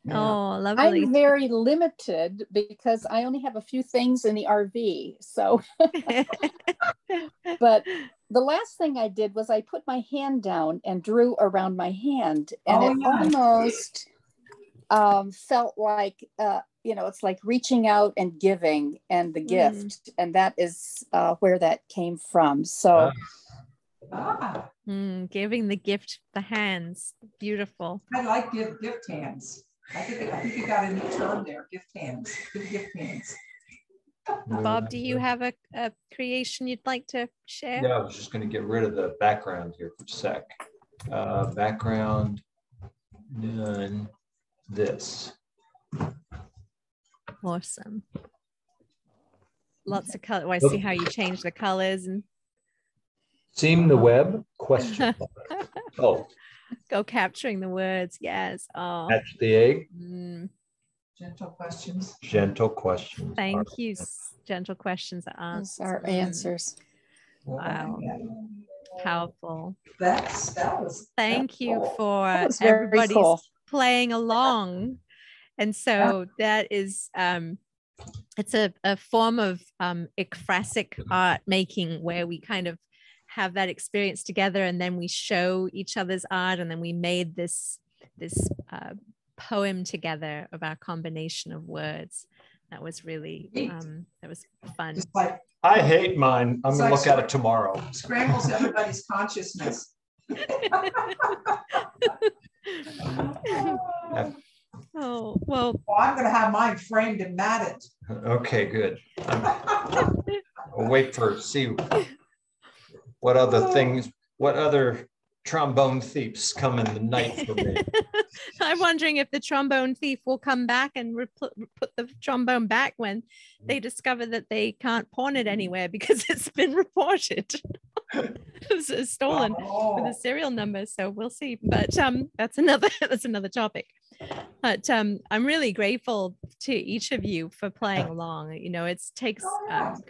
Yeah. Oh, lovely. I'm very limited because I only have a few things in the RV. So, but the last thing I did was I put my hand down and drew around my hand, and almost felt like, it's like reaching out and giving and the gift. And that is where that came from. So giving the gift, the hands, beautiful. I like gift hands. I think you got a new term there, gift hands, gift hands. Bob, do you have a creation you'd like to share? Yeah, I was just going to get rid of the background here for a sec. Background, none, this. Awesome. Lots of color. Oh, I see how you change the colors and Seam the web? Question. Oh. Go capturing the words. Yes. Oh. Hatch the egg. Gentle questions. Gentle questions. Thank you. Gentle questions are answers. Those are answers. Wow. Powerful. That was. Thank you for everybody playing along. And so that is it's a form of ekphrastic art making where we kind of have that experience together, and then we show each other's art, and then we made this poem together of our combination of words. That was really that was fun. I hate mine. I'm gonna look at it tomorrow. Scrambles everybody's consciousness. Oh, well, I'm going to have mine framed and matted. Okay, good. I'll wait for see what other trombone thieves come in the night for me. I'm wondering if the trombone thief will come back and put the trombone back when they discover that they can't pawn it anywhere because it's been reported. It's stolen with a serial number. So we'll see. But that's another topic. But I'm really grateful to each of you for playing along. You know, it takes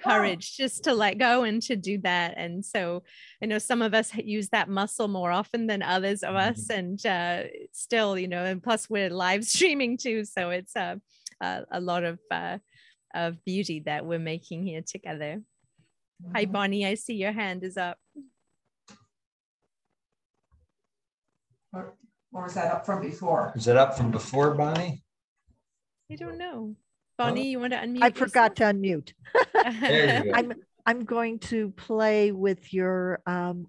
courage just to let go and to do that. And so I know some of us use that muscle more often than others of us. And still, you know, and plus we're live streaming too. So it's a lot of beauty that we're making here together. Hi, Bonnie. I see your hand is up. Or is that up from before? Is it up from before, Bonnie? I don't know. Bonnie, you want to unmute? I forgot to unmute. There you go. I'm going to play with your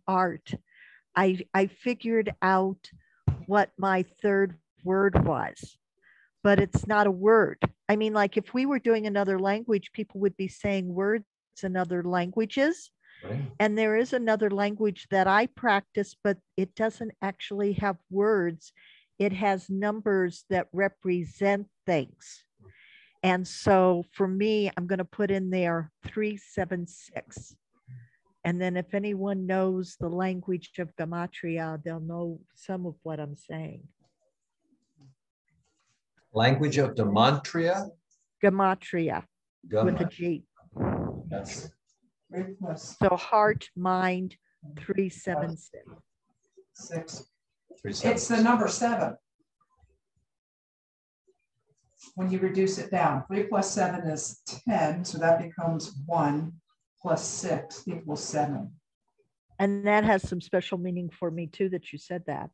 art. I figured out what my third word was, but it's not a word. I mean, like if we were doing another language, people would be saying words in other languages. Right. And there is another language that I practice, but it doesn't actually have words. It has numbers that represent things. And so for me, I'm going to put in there 376. And then if anyone knows the language of Gematria, they'll know some of what I'm saying. Language of Gematria? Gematria with a G. Yes. So heart, mind, 376. 6. 376. It's the number 7. When you reduce it down, 3 plus 7 is 10. So that becomes 1 plus 6 equals 7. And that has some special meaning for me too, that you said that.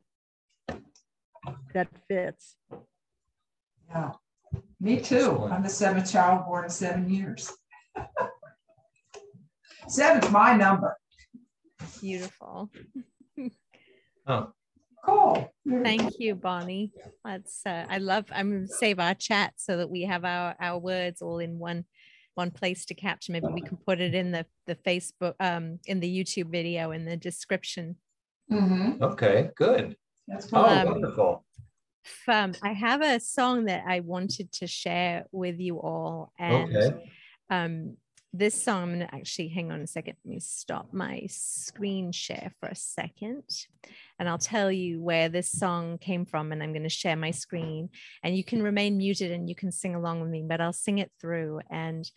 That fits. Yeah, me too. I'm the 7th child born in 7 years. 7's my number. Beautiful. Oh. Cool. Thank you, Bonnie. That's I'm going to save our chat so that we have our words all in one place to capture. Maybe we can put it in the Facebook, in the YouTube video in the description. Mm-hmm. Okay, good. That's cool. Wonderful. I have a song that I wanted to share with you all, and this song, I'm going to actually, hang on a second, let me stop my screen share for a second, and I'll tell you where this song came from, and I'm going to share my screen, and you can remain muted and you can sing along with me, but I'll sing it through. And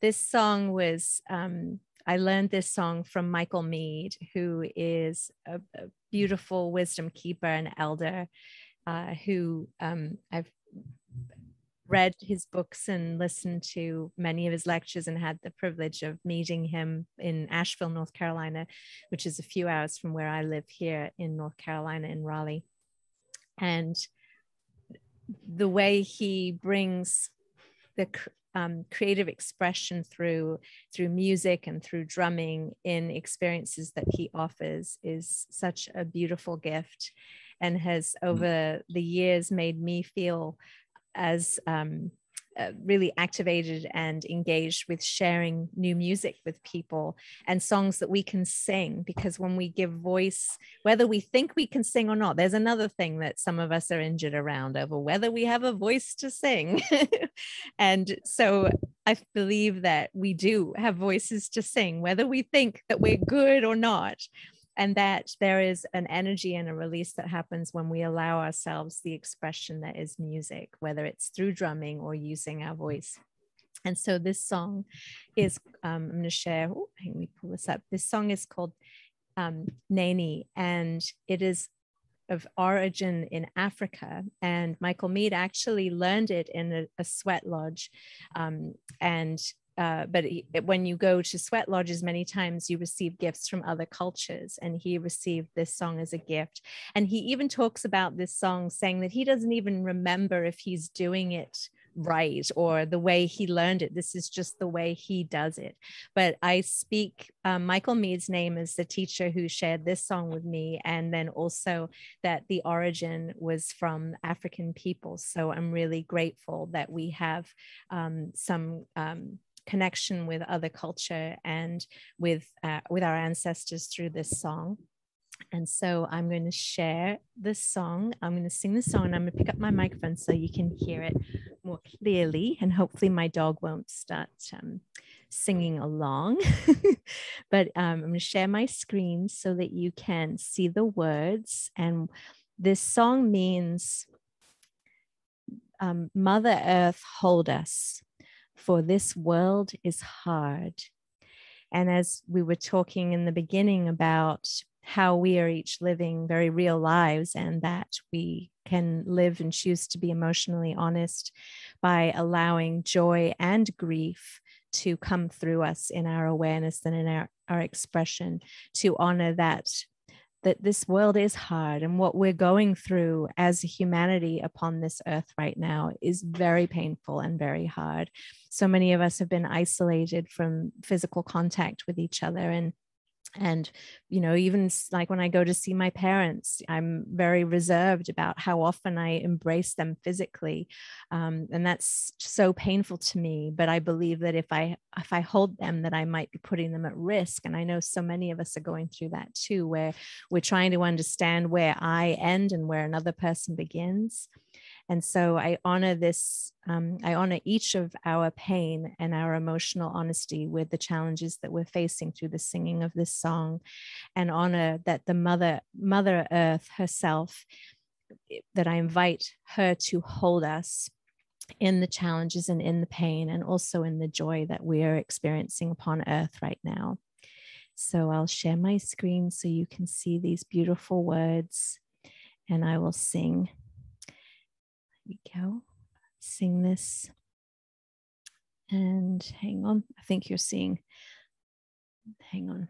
this song was, I learned this song from Michael Meade, who is a beautiful wisdom keeper and elder, who I've read his books and listened to many of his lectures and had the privilege of meeting him in Asheville, North Carolina, which is a few hours from where I live here in North Carolina in Raleigh. And the way he brings the creative expression through music and through drumming in experiences that he offers is such a beautiful gift, and has over the years made me feel as really activated and engaged with sharing new music with people and songs that we can sing, because when we give voice, whether we think we can sing or not, there's another thing that some of us are injured around over, whether we have a voice to sing. And so I believe that we do have voices to sing, whether we think that we're good or not. And that there is an energy and a release that happens when we allow ourselves the expression that is music, whether it's through drumming or using our voice. And so this song is, I'm going to share, let me pull this up. This song is called Nani, and it is of origin in Africa. And Michael Meade actually learned it in a sweat lodge. But when you go to sweat lodges, many times you receive gifts from other cultures, and he received this song as a gift. And he even talks about this song saying that he doesn't even remember if he's doing it right or the way he learned it. This is just the way he does it. But I speak Michael Meade's name as the teacher who shared this song with me, and then also that the origin was from African people. So I'm really grateful that we have some connection with other culture and with our ancestors through this song. And so I'm going to share this song. I'm going to sing this song, and I'm going to pick up my microphone so you can hear it more clearly, and hopefully my dog won't start singing along. But I'm going to share my screen so that you can see the words. And this song means, Mother Earth, hold us, for this world is hard. And as we were talking in the beginning about how we are each living very real lives, and that we can live and choose to be emotionally honest by allowing joy and grief to come through us in our awareness and in our expression, to honor that that this world is hard, and what we're going through as a humanity upon this earth right now is very painful and very hard. So many of us have been isolated from physical contact with each other, and you know, even like when I go to see my parents, I'm very reserved about how often I embrace them physically, and that's so painful to me. But I believe that if I hold them, that I might be putting them at risk. And I know so many of us are going through that too, where we're trying to understand where I end and where another person begins. And so I honor this, I honor each of our pain and our emotional honesty with the challenges that we're facing through the singing of this song, and honor that the Mother Earth herself, that I invite her to hold us in the challenges and in the pain, and also in the joy that we are experiencing upon earth right now. So I'll share my screen so you can see these beautiful words, and I will sing. We go, sing this, and hang on, I think you're seeing, hang on.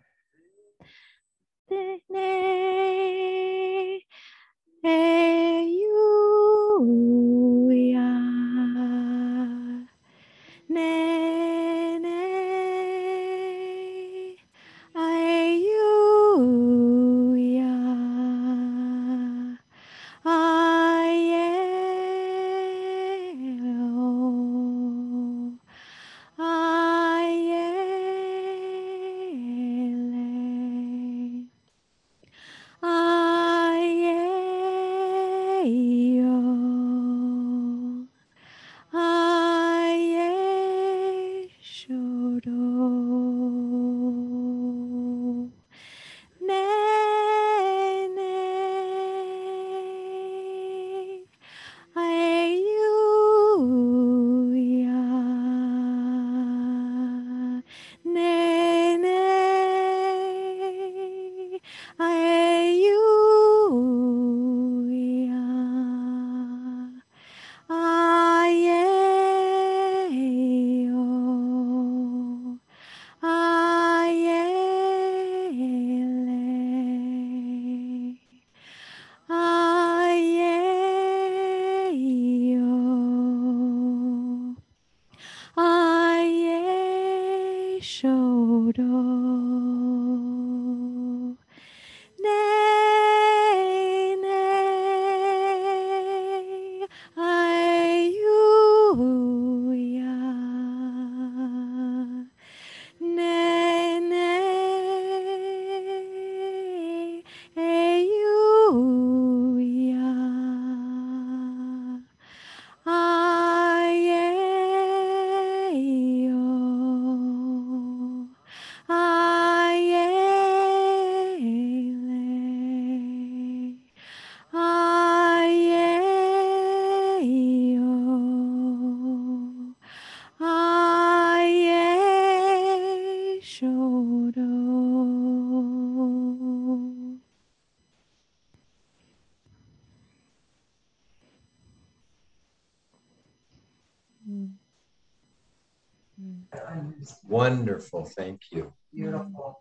Wonderful, thank you. Beautiful.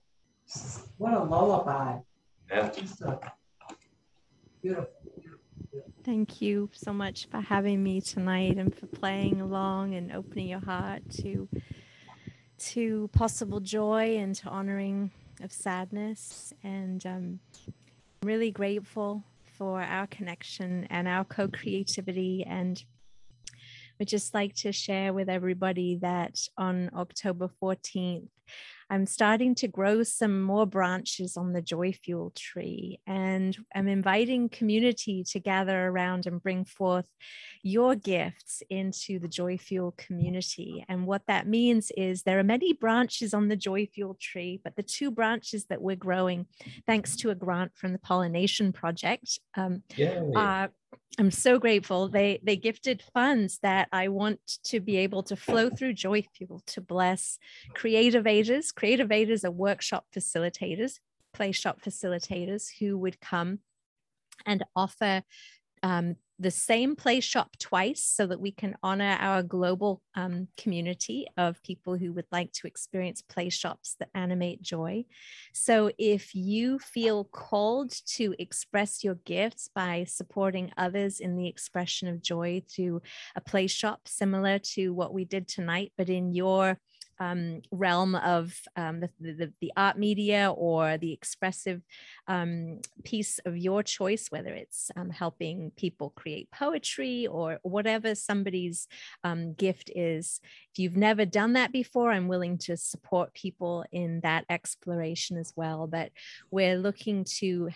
What a lullaby. Yeah. Beautiful. Thank you so much for having me tonight, and for playing along and opening your heart to possible joy and to honoring of sadness. And I'm really grateful for our connection and our co-creativity. And would just like to share with everybody that on October 14th, I'm starting to grow some more branches on the JoyFuel tree, and I'm inviting community to gather around and bring forth your gifts into the JoyFuel community. And what that means is there are many branches on the JoyFuel tree, but the two branches that we're growing, thanks to a grant from the Pollination Project, I'm so grateful. They gifted funds that I want to be able to flow through JoyFuel to bless creative aiders. Creative aiders are workshop facilitators, play shop facilitators who would come and offer the same play shop twice so that we can honor our global community of people who would like to experience play shops that animate joy. So if you feel called to express your gifts by supporting others in the expression of joy through a play shop similar to what we did tonight, but in your realm of the art media or the expressive piece of your choice, whether it's helping people create poetry or whatever somebody's gift is. If you've never done that before, I'm willing to support people in that exploration as well. But we're looking to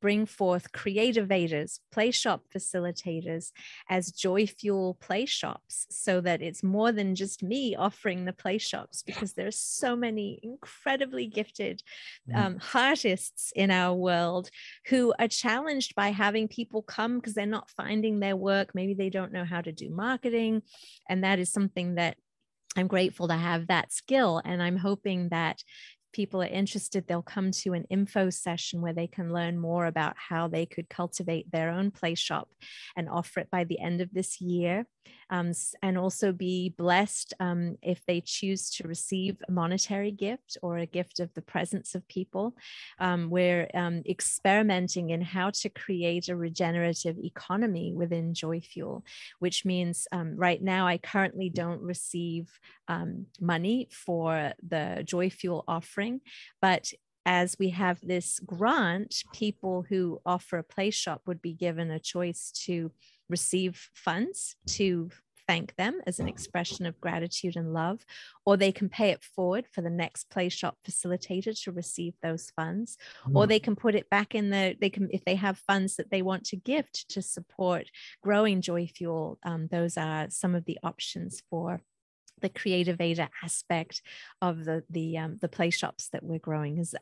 bring forth creativators, play shop facilitators as JoyFuel play shops, so that it's more than just me offering the play shops, because there's so many incredibly gifted artists in our world who are challenged by having people come because they're not finding their work. Maybe they don't know how to do marketing. And that is something that I'm grateful to have that skill. And I'm hoping that people are interested, they'll come to an info session where they can learn more about how they could cultivate their own play shop and offer it by the end of this year. And also be blessed if they choose to receive a monetary gift or a gift of the presence of people. We're experimenting in how to create a regenerative economy within JoyFuel, which means right now I currently don't receive money for the JoyFuel offering, but as we have this grant, people who offer a play shop would be given a choice to receive funds to thank them as an expression of gratitude and love, or they can pay it forward for the next play shop facilitator to receive those funds, or they can put it back in if they have funds that they want to gift to support growing JoyFuel. Those are some of the options for the creativator aspect of the play shops that we're growing. Is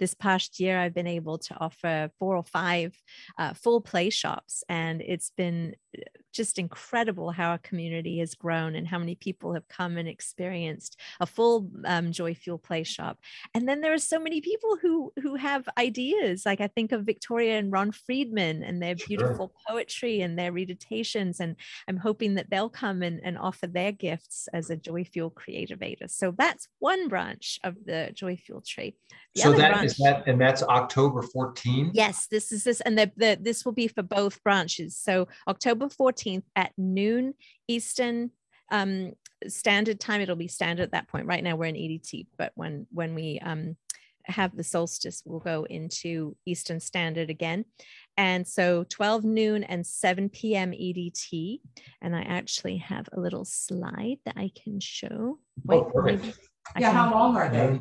this past year I've been able to offer 4 or 5 full play shops, and it's been just incredible how our community has grown and how many people have come and experienced a full JoyFuel play shop. And then there are so many people who have ideas. Like I think of Victoria and Ron Friedman and their beautiful poetry and their recitations, and I'm hoping that they'll come and offer their gifts as a JoyFuel creativator. So that's one branch of the JoyFuel tree. So that is that, and that's October 14th? Yes, and this will be for both branches. So October 14th at noon Eastern Standard Time. It'll be standard at that point. Right now we're in EDT, but when we have the solstice, we'll go into Eastern Standard again. And so 12 noon and 7 p.m. EDT. And I actually have a little slide that I can show. Wait, how long are they?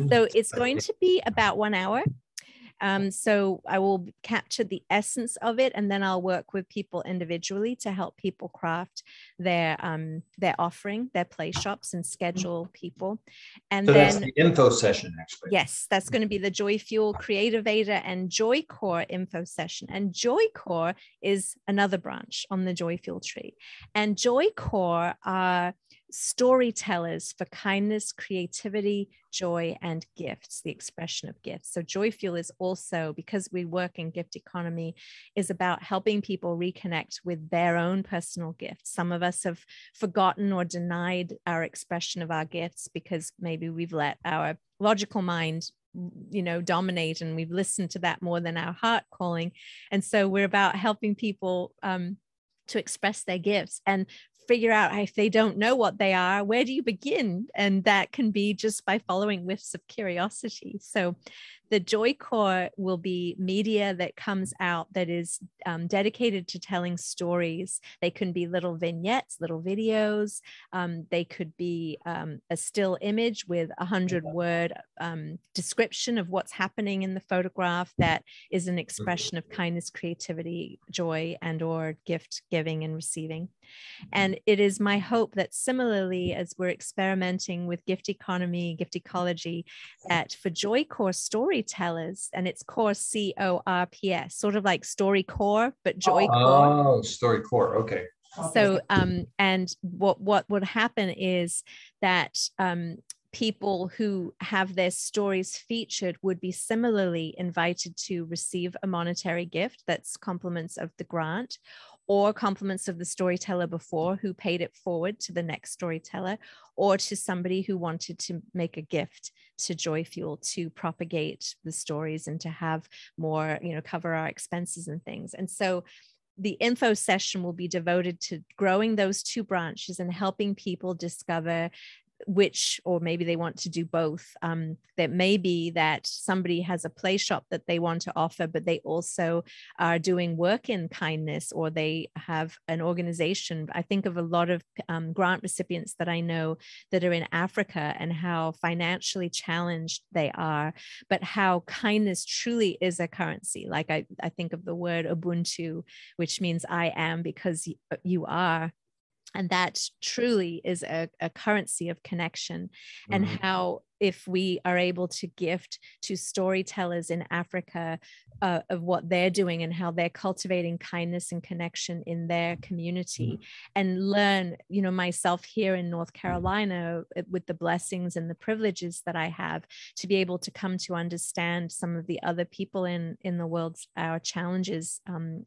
So it's going to be about 1 hour. So I will capture the essence of it, and then I'll work with people individually to help people craft their offering, their play shops, and schedule people. And so then that's the info session, actually. Yes, that's going to be the JoyFuel Creativator and JoyCore info session. And JoyCore is another branch on the JoyFuel tree. And JoyCore are storytellers for kindness, creativity, joy, and gifts, the expression of gifts. So JoyFuel is also, because we work in gift economy, is about helping people reconnect with their own personal gifts. Some of us have forgotten or denied our expression of our gifts because maybe we've let our logical mind dominate, and we've listened to that more than our heart calling. And so we're about helping people to express their gifts and figure out, if they don't know what they are, where do you begin? And that can be just by following whiffs of curiosity. So the JoyCore will be media that comes out that is dedicated to telling stories. They can be little vignettes, little videos. They could be a still image with 100-word description of what's happening in the photograph that is an expression of kindness, creativity, joy, and or gift giving and receiving. And it is my hope that similarly, as we're experimenting with gift economy, gift ecology, that for JoyCore storytellers, and it's core CORPS, sort of like StoryCore, but JoyCore. Oh, StoryCore, okay. So, and what would happen is that people who have their stories featured would be similarly invited to receive a monetary gift that's compliments of the grant, or compliments of the storyteller before who paid it forward to the next storyteller, or to somebody who wanted to make a gift to JoyFuel to propagate the stories and to have more, cover our expenses and things. And so the info session will be devoted to growing those two branches and helping people discover which, or maybe they want to do both. That may be that somebody has a play shop that they want to offer, but they also are doing work in kindness, or they have an organization. I think of a lot of grant recipients that I know that are in Africa and how financially challenged they are, but how kindness truly is a currency. Like I think of the word Ubuntu, which means I am because you are. And that truly is a currency of connection. And how, if we are able to gift to storytellers in Africa of what they're doing and how they're cultivating kindness and connection in their community, and learn, myself here in North Carolina, with the blessings and the privileges that I have, to be able to come to understand some of the other people in the world's, our challenges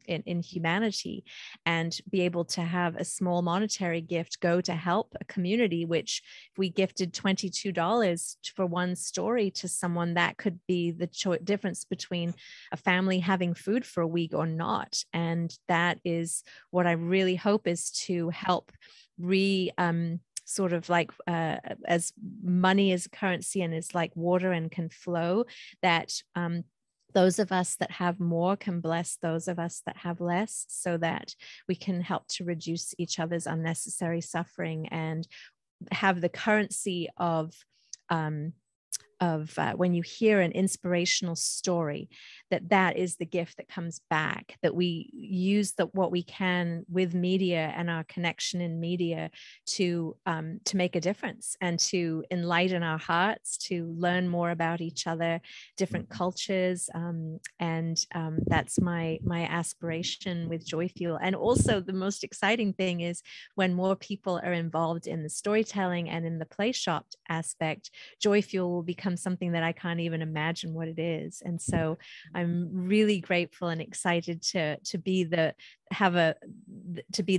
in humanity, and be able to have a small monetary gift go to help a community, which if we gifted $22 for one story to someone, that could be the difference between a family having food for a week or not. And that is what I really hope is to help sort of like as money is currency and is like water and can flow, that those of us that have more can bless those of us that have less, so that we can help to reduce each other's unnecessary suffering and have the currency of when you hear an inspirational story, that is the gift that comes back, that we use what we can with media and our connection in media to make a difference and to enlighten our hearts, to learn more about each other, different cultures. And that's my aspiration with JoyFuel. And also the most exciting thing is when more people are involved in the storytelling and in the play shop aspect, JoyFuel will become something that I can't even imagine what it is. And so I'm really grateful and excited to be the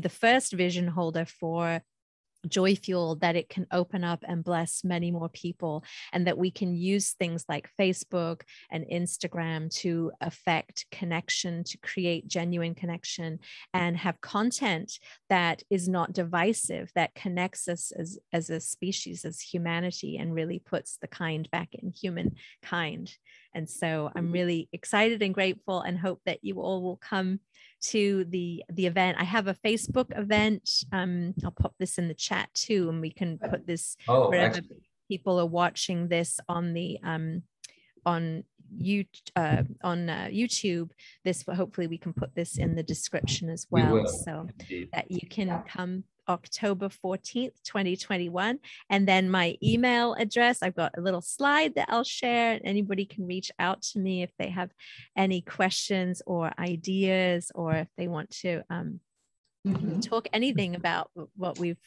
first vision holder for JoyFuel, that it can open up and bless many more people, and that we can use things like Facebook and Instagram to affect connection, to create genuine connection, and have content that is not divisive, that connects us as a species, as humanity, and really puts the kind back in humankind. And so I'm really excited and grateful, and hope that you all will come to the event. I have a Facebook event. I'll pop this in the chat too, and we can put this wherever people are watching this on the on YouTube. This, hopefully we can put this in the description as well, so that you can come October 14th, 2021. And then my email address, I've got a little slide that I'll share. Anybody can reach out to me if they have any questions or ideas, or if they want to talk anything about what we've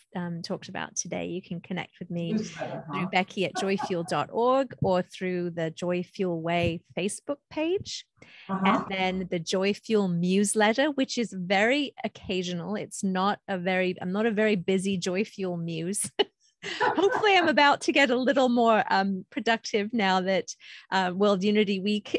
talked about today. You can connect with me through Becky at joyfuel.org, or through the JoyFuel Way Facebook page. And then the JoyFuel newsletter, which is very occasional. I'm not a very busy JoyFuel muse. Hopefully I'm about to get a little more productive now that World Unity Week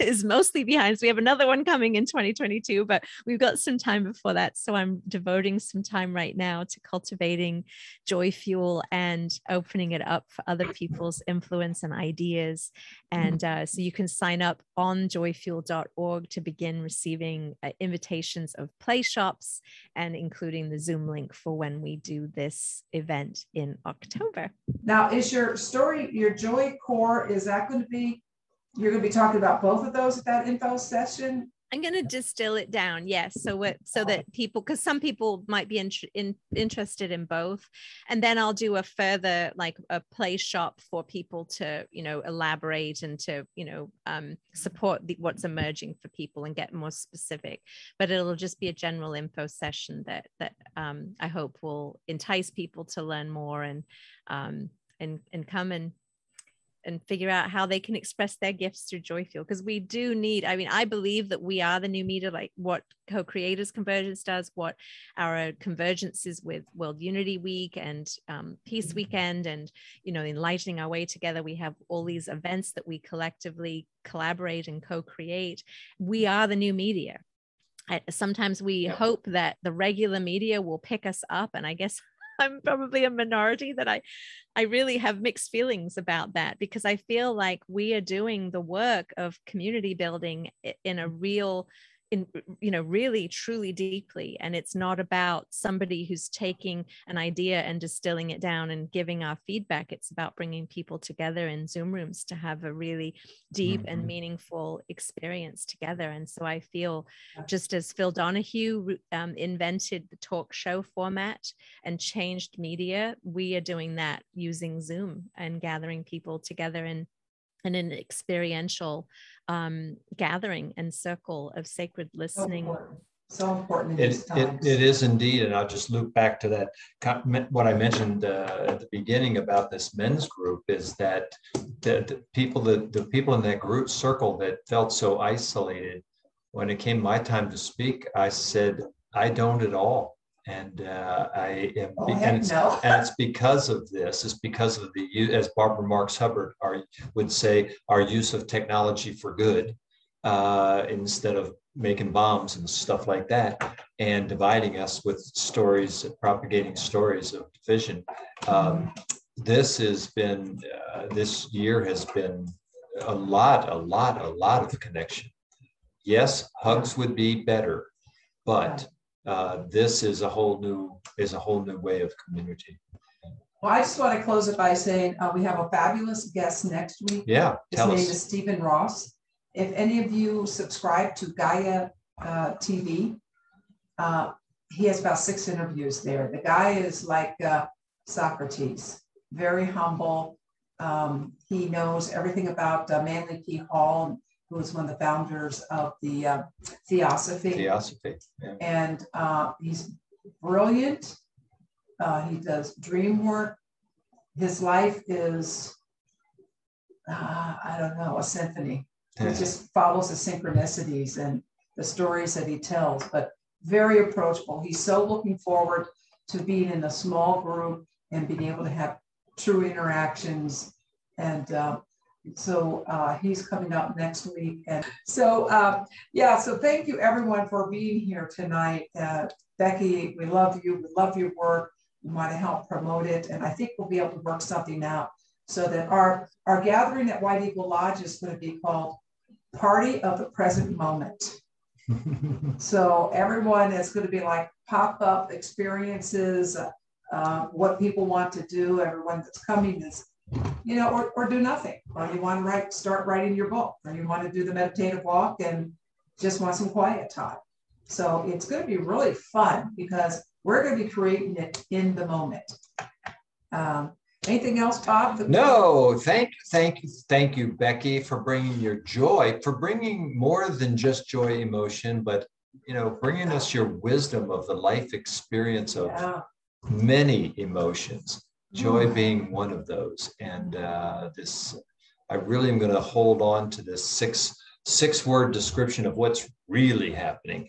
is mostly behind. So we have another one coming in 2022, but we've got some time before that. So I'm devoting some time right now to cultivating JoyFuel and opening it up for other people's influence and ideas. And so you can sign up on joyfuel.org to begin receiving invitations of play shops, and including the Zoom link for when we do this event in October. Now, is your story, your Joy Core, is that going to be, you're going to be talking about both of those at that info session? I'm going to distill it down. Yes. So that people, because some people might be interested in both. And then I'll do a further, like a play shop for people to, elaborate and to, support what's emerging for people and get more specific. But it'll just be a general info session that I hope will entice people to learn more and come and figure out how they can express their gifts through JoyFuel, because we do need, I mean, I believe that we are the new media, like what Co-Creators Convergence does, what our convergence is with World Unity Week and Peace Weekend, and, you know, enlightening our way together. We have all these events that we collectively collaborate and co-create. We are the new media. Sometimes we hope that the regular media will pick us up, and I guess I'm probably a minority that I really have mixed feelings about that, because I feel like we are doing the work of community building in a real, you know, really truly deeply. And it's not about somebody who's taking an idea and distilling it down and giving our feedback. It's about bringing people together in Zoom rooms to have a really deep and meaningful experience together. And so I feel, just as Phil Donahue invented the talk show format and changed media, we are doing that using Zoom and gathering people together in an experiential gathering and circle of sacred listening. So important in these times. It is indeed, and I'll just loop back to that. What I mentioned at the beginning about this men's group is that the people in that group circle that felt so isolated, when it came my time to speak, I said, I don't at all. And it's because of this. It's because of the, as Barbara Marx Hubbard would say, our use of technology for good, instead of making bombs and stuff like that, and dividing us with stories, propagating stories of division. This year has been a lot of connection. Yes, hugs would be better, but this is a whole new way of community. Well, I just want to close it by saying we have a fabulous guest next week. Yeah, his name is Stephen Ross. If any of you subscribe to Gaia TV, he has about 6 interviews there. The guy is like Socrates, very humble. He knows everything about Manly P. Hall, who was one of the founders of the Theosophy. Yeah. And he's brilliant. He does dream work. His life is, I don't know, a symphony. He just follows the synchronicities and the stories that he tells, but very approachable. He's so looking forward to being in a small group and being able to have true interactions. And so he's coming up next week. And so, so thank you everyone for being here tonight. Becky, we love you. We love your work. We want to help promote it. And I think we'll be able to work something out so that our gathering at White Eagle Lodge is going to be called Party of the Present Moment. So everyone is going to be like pop-up experiences, what people want to do. Everyone that's coming is, you know, or do nothing, or you want to start writing your book, or you want to do the meditative walk and just want some quiet time. So it's going to be really fun because we're going to be creating it in the moment. Anything else, Bob? No, thank you, Becky, for bringing your joy, for bringing more than just joy emotion, but, you know, bringing us your wisdom of the life experience of many emotions. Joy being one of those. And I really am going to hold on to this six-word description of what's really happening.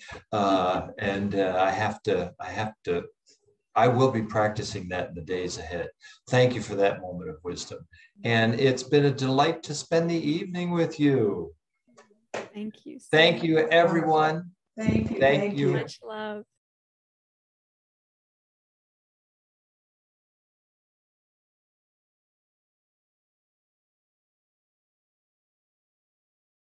I will be practicing that in the days ahead. Thank you for that moment of wisdom. And it's been a delight to spend the evening with you. Thank you. Thank you, everyone. Thank you. Thank you. Much love.